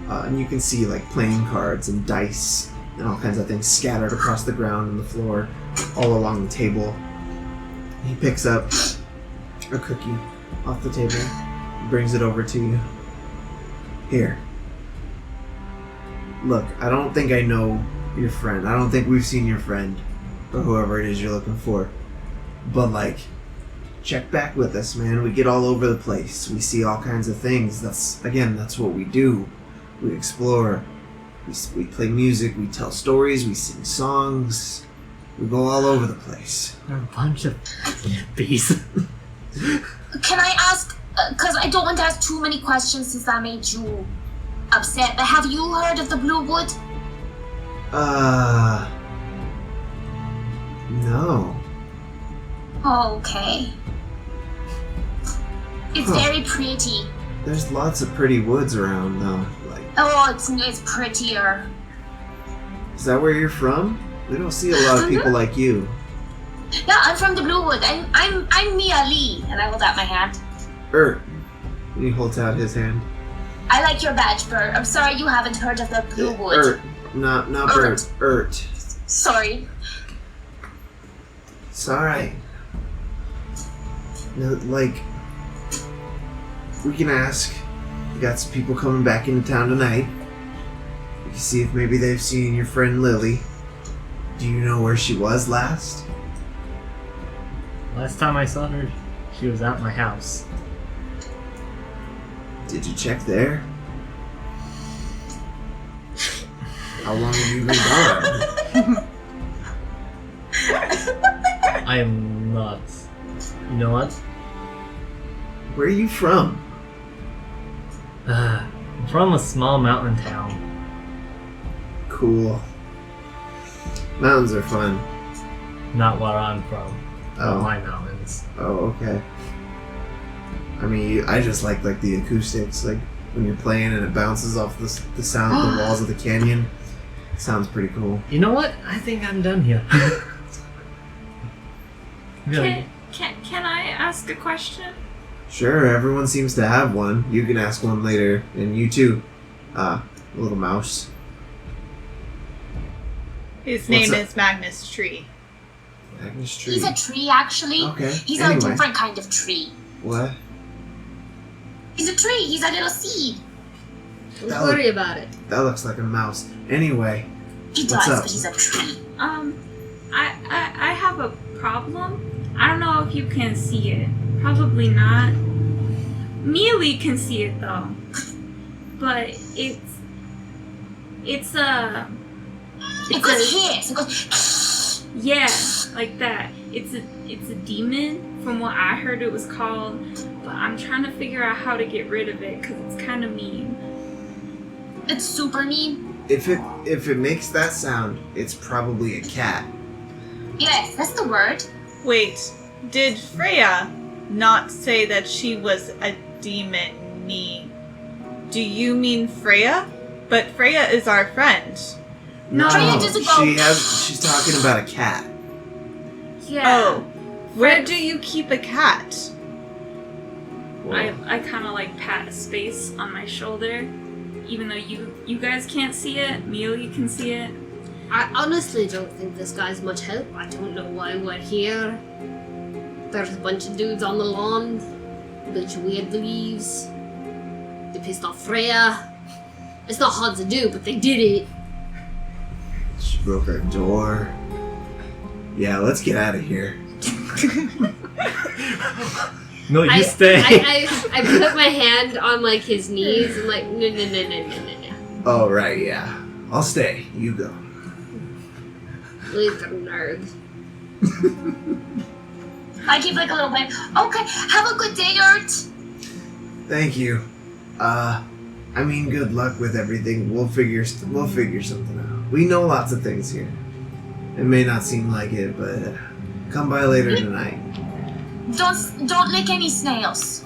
And you can see, like, playing cards and dice and all kinds of things scattered across the ground and the floor, all along the table. He picks up a cookie off the table, brings it over to you. Here. Look, I don't think I know your friend. I don't think we've seen your friend, or whoever it is you're looking for. But, like, check back with us, man. We get all over the place. We see all kinds of things. That's what we do. We explore. We play music, we tell stories, we sing songs. We go all over the place. They're a bunch of bees. Can I ask, because I don't want to ask too many questions since that made you upset, but have you heard of the Bluewood? No. Okay. It's very pretty. There's lots of pretty woods around, though. Like, Oh, it's prettier. is that where you're from? We don't see a lot of people like you. Yeah, I'm from the Bluewood. I'm Mialee, and I hold out my hand. He holds out his hand. I like your badge, Bert. I'm sorry you haven't heard of the Bluewood. Not Bert. Sorry. It's alright. No, like, we can ask. We got some people coming back into town tonight. We can see if maybe they've seen your friend Lily. Do you know where she was last? Last time I saw her, she was at my house. Did you check there? How long have you been gone? I am not. You know what? Where are you from? I'm from a small mountain town. Cool. Mountains are fun. Not where I'm from. Oh. My mountains. Oh, okay. I mean, I just like the acoustics, like when you're playing and it bounces off the sound, the walls of the canyon. It sounds pretty cool. You know what? I think I'm done here. Really? Can I ask a question? Sure, everyone seems to have one. You can ask one later, and you too, little mouse. His What's name up? is Magnus Tree. Magnus Tree. He's a tree, actually. Okay. He's Anyway. a different kind of tree. What? He's a tree. He's a little seed. Don't That worry about it. That looks like a mouse. Anyway, He What's does, up? but he's a tree. I have a problem. I don't know if you can see it. Probably not. Mialee can see it though. But It goes hiss. It goes. yeah, like that. It's a demon from what I heard it was called, but I'm trying to figure out how to get rid of it because it's kind of mean. It's super mean. if it makes that sound, it's probably a cat. Yes, that's the word. Wait, did Freya not say that she was a demon? Do you mean Freya? But Freya is our friend. No, Freya doesn't go. She's talking about a cat. Yeah. Oh, where do you keep a cat? I kind of like pat a space on my shoulder, even though you guys can't see it. Mialee can see it. I honestly don't think this guy's much help. I don't know why we're here. There's a bunch of dudes on the lawn, a bunch of weird leaves. They pissed off Freya. It's not hard to do, but they did it. She broke our door. Yeah, let's get out of here. No, you stay. I put my hand on like his knees and like no. Oh right, yeah. I'll stay. You go. Leave the nerd. I give like a little wave. Okay, have a good day, Ert. Thank you. I mean, good luck with everything. We'll figure something out. We know lots of things here. It may not seem like it, but come by later tonight. Don't lick any snails.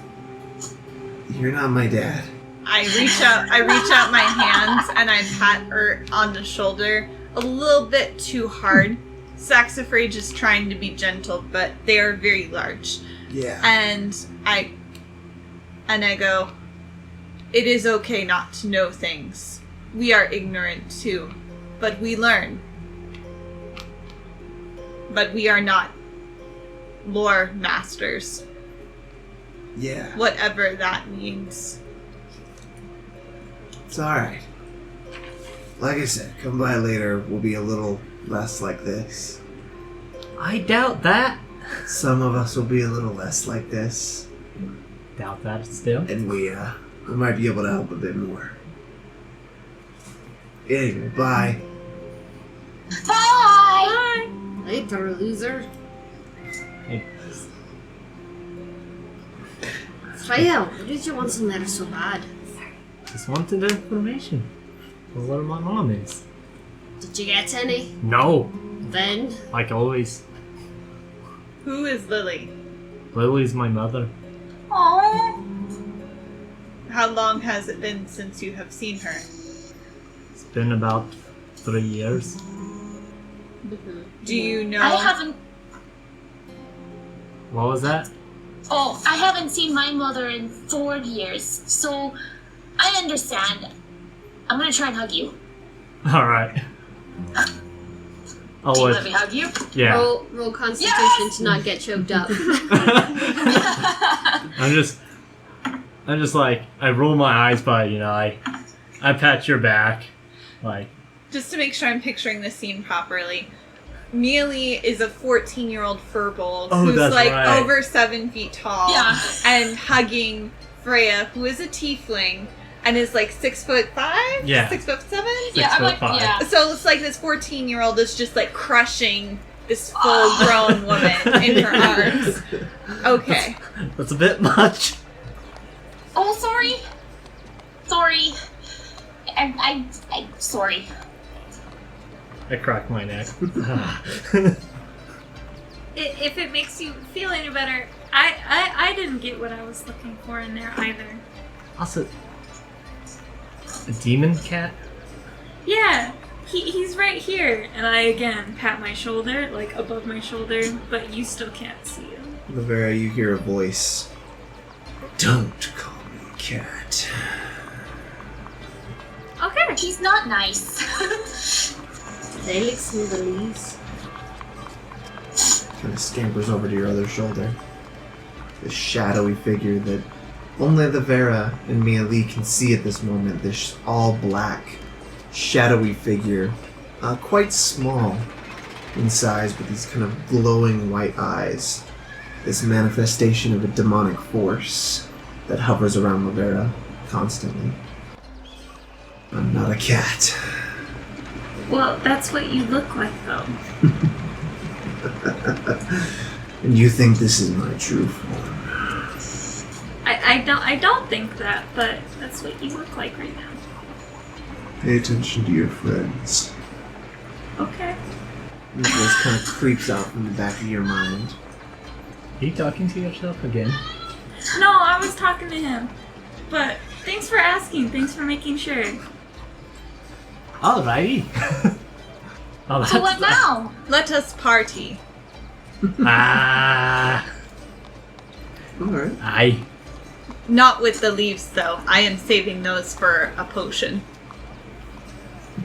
You're not my dad. I reach out my hands and I pat her on the shoulder a little bit too hard. Saxifrage is trying to be gentle, but they are very large. Yeah. And I go, it is okay not to know things. We are ignorant too, but we learn. But we are not lore masters. Yeah. Whatever that means. It's alright. Like I said, come by later. We'll be a little less like this. I doubt that. Some of us will be a little less like this. Doubt that still. And we might be able to help a bit more. Anyway, bye. Bye! Later, loser. Hey, Freya, why did you want some letter so bad? just wanted information. Where my mom is. Did you get any? No, Then? like always. Who is Lily? Lily's my mother. Aww. How long has it been since you have seen her? It's been about 3 years. Do you know? I haven't. What was that? Oh, I haven't seen my mother in 4 years, so I understand. I'm gonna try and hug you. Alright. I'll Do you let- let me hug you? Yeah. Roll Constitution to not get choked up. I'm just like, I roll my eyes, but I pat your back, like. Just to make sure I'm picturing the scene properly, Mialee is a 14-year-old Firbolg who's that's like right. over 7 feet tall, Yeah. and hugging Freya, who is a Tiefling and is like 6'5", Yeah. 6'7". Yeah, I'm like, 6'5". yeah. So it's like this 14-year-old is just like crushing this full-grown woman in her arms. Okay. That's a bit much. Oh, sorry. Sorry. I sorry. I crack my neck. If it makes you feel any better, I didn't get what I was looking for in there either. Also, a demon cat? Yeah, he's right here. And I again pat my shoulder, like above my shoulder, but you still can't see him. Laverra, you hear a voice. Don't call me cat. Okay. He's not nice. They lick some of the leaves. Kind of scampers over to your other shoulder. This shadowy figure that only Laverra and Mialee can see at this moment. This all black, shadowy figure. Quite small in size with these kind of glowing white eyes. This manifestation of a demonic force that hovers around Laverra constantly. I'm not a cat. Well, that's what you look like, though. And you think this is my true form? I don't think that, but that's what you look like right now. Pay attention to your friends. Okay. This voice kind of creeps out from the back of your mind. Are you talking to yourself again? No, I was talking to him. But thanks for asking. Thanks for making sure. Alrighty. Oh, So what now? Let us party. Ah. Alright. Aye. Not with the leaves, though. I am saving those for a potion.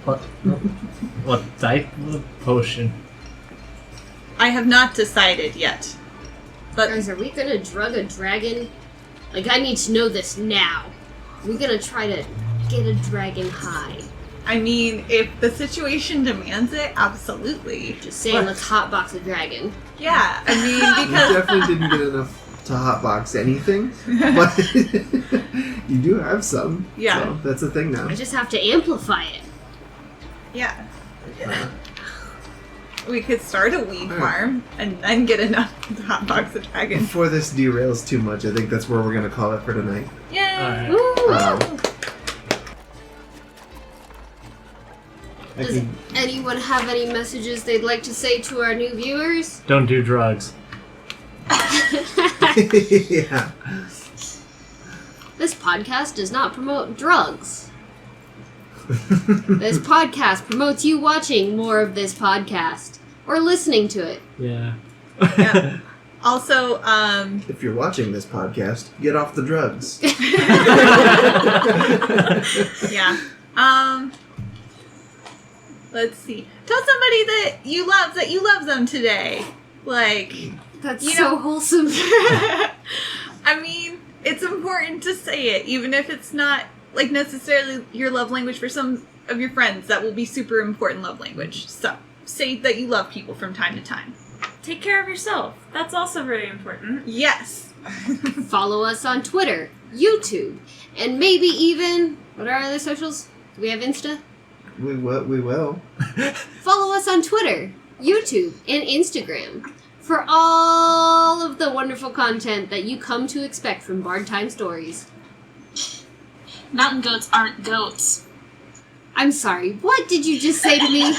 What type of potion? I have not decided yet. But Guys, are we gonna drug a dragon? Like, I need to know this now. We're gonna try to get a dragon high. I mean, if the situation demands it, absolutely. Just saying, let's hotbox a dragon. Yeah, I mean, You because definitely didn't get enough to hotbox anything, but you do have some. Yeah. So that's a thing now. I just have to amplify it. yeah, we could start a weed Alright. farm and then get enough to hotbox a dragon. Before this derails too much, I think that's where we're going to call it for tonight. Yay! Alright. Woo! I Does can, anyone have any messages they'd like to say to our new viewers? Don't do drugs. yeah. This podcast does not promote drugs. This podcast promotes you watching more of this podcast or listening to it. Yeah. Yeah. Also, If you're watching this podcast, get off the drugs. yeah. Let's see. Tell somebody that you love them today. Like, That's You so know- wholesome. I mean, it's important to say it, even if it's not like necessarily your love language. For some of your friends, that will be super important love language. So say that you love people from time to time. Take care of yourself. That's also very important. Yes. Follow us on Twitter, YouTube, and maybe even, what are our other socials? Do we have Insta? We will. Follow us on Twitter, YouTube, and Instagram for all of the wonderful content that you come to expect from Bard Time Stories. Mountain goats aren't goats. I'm sorry, what did you just say to me?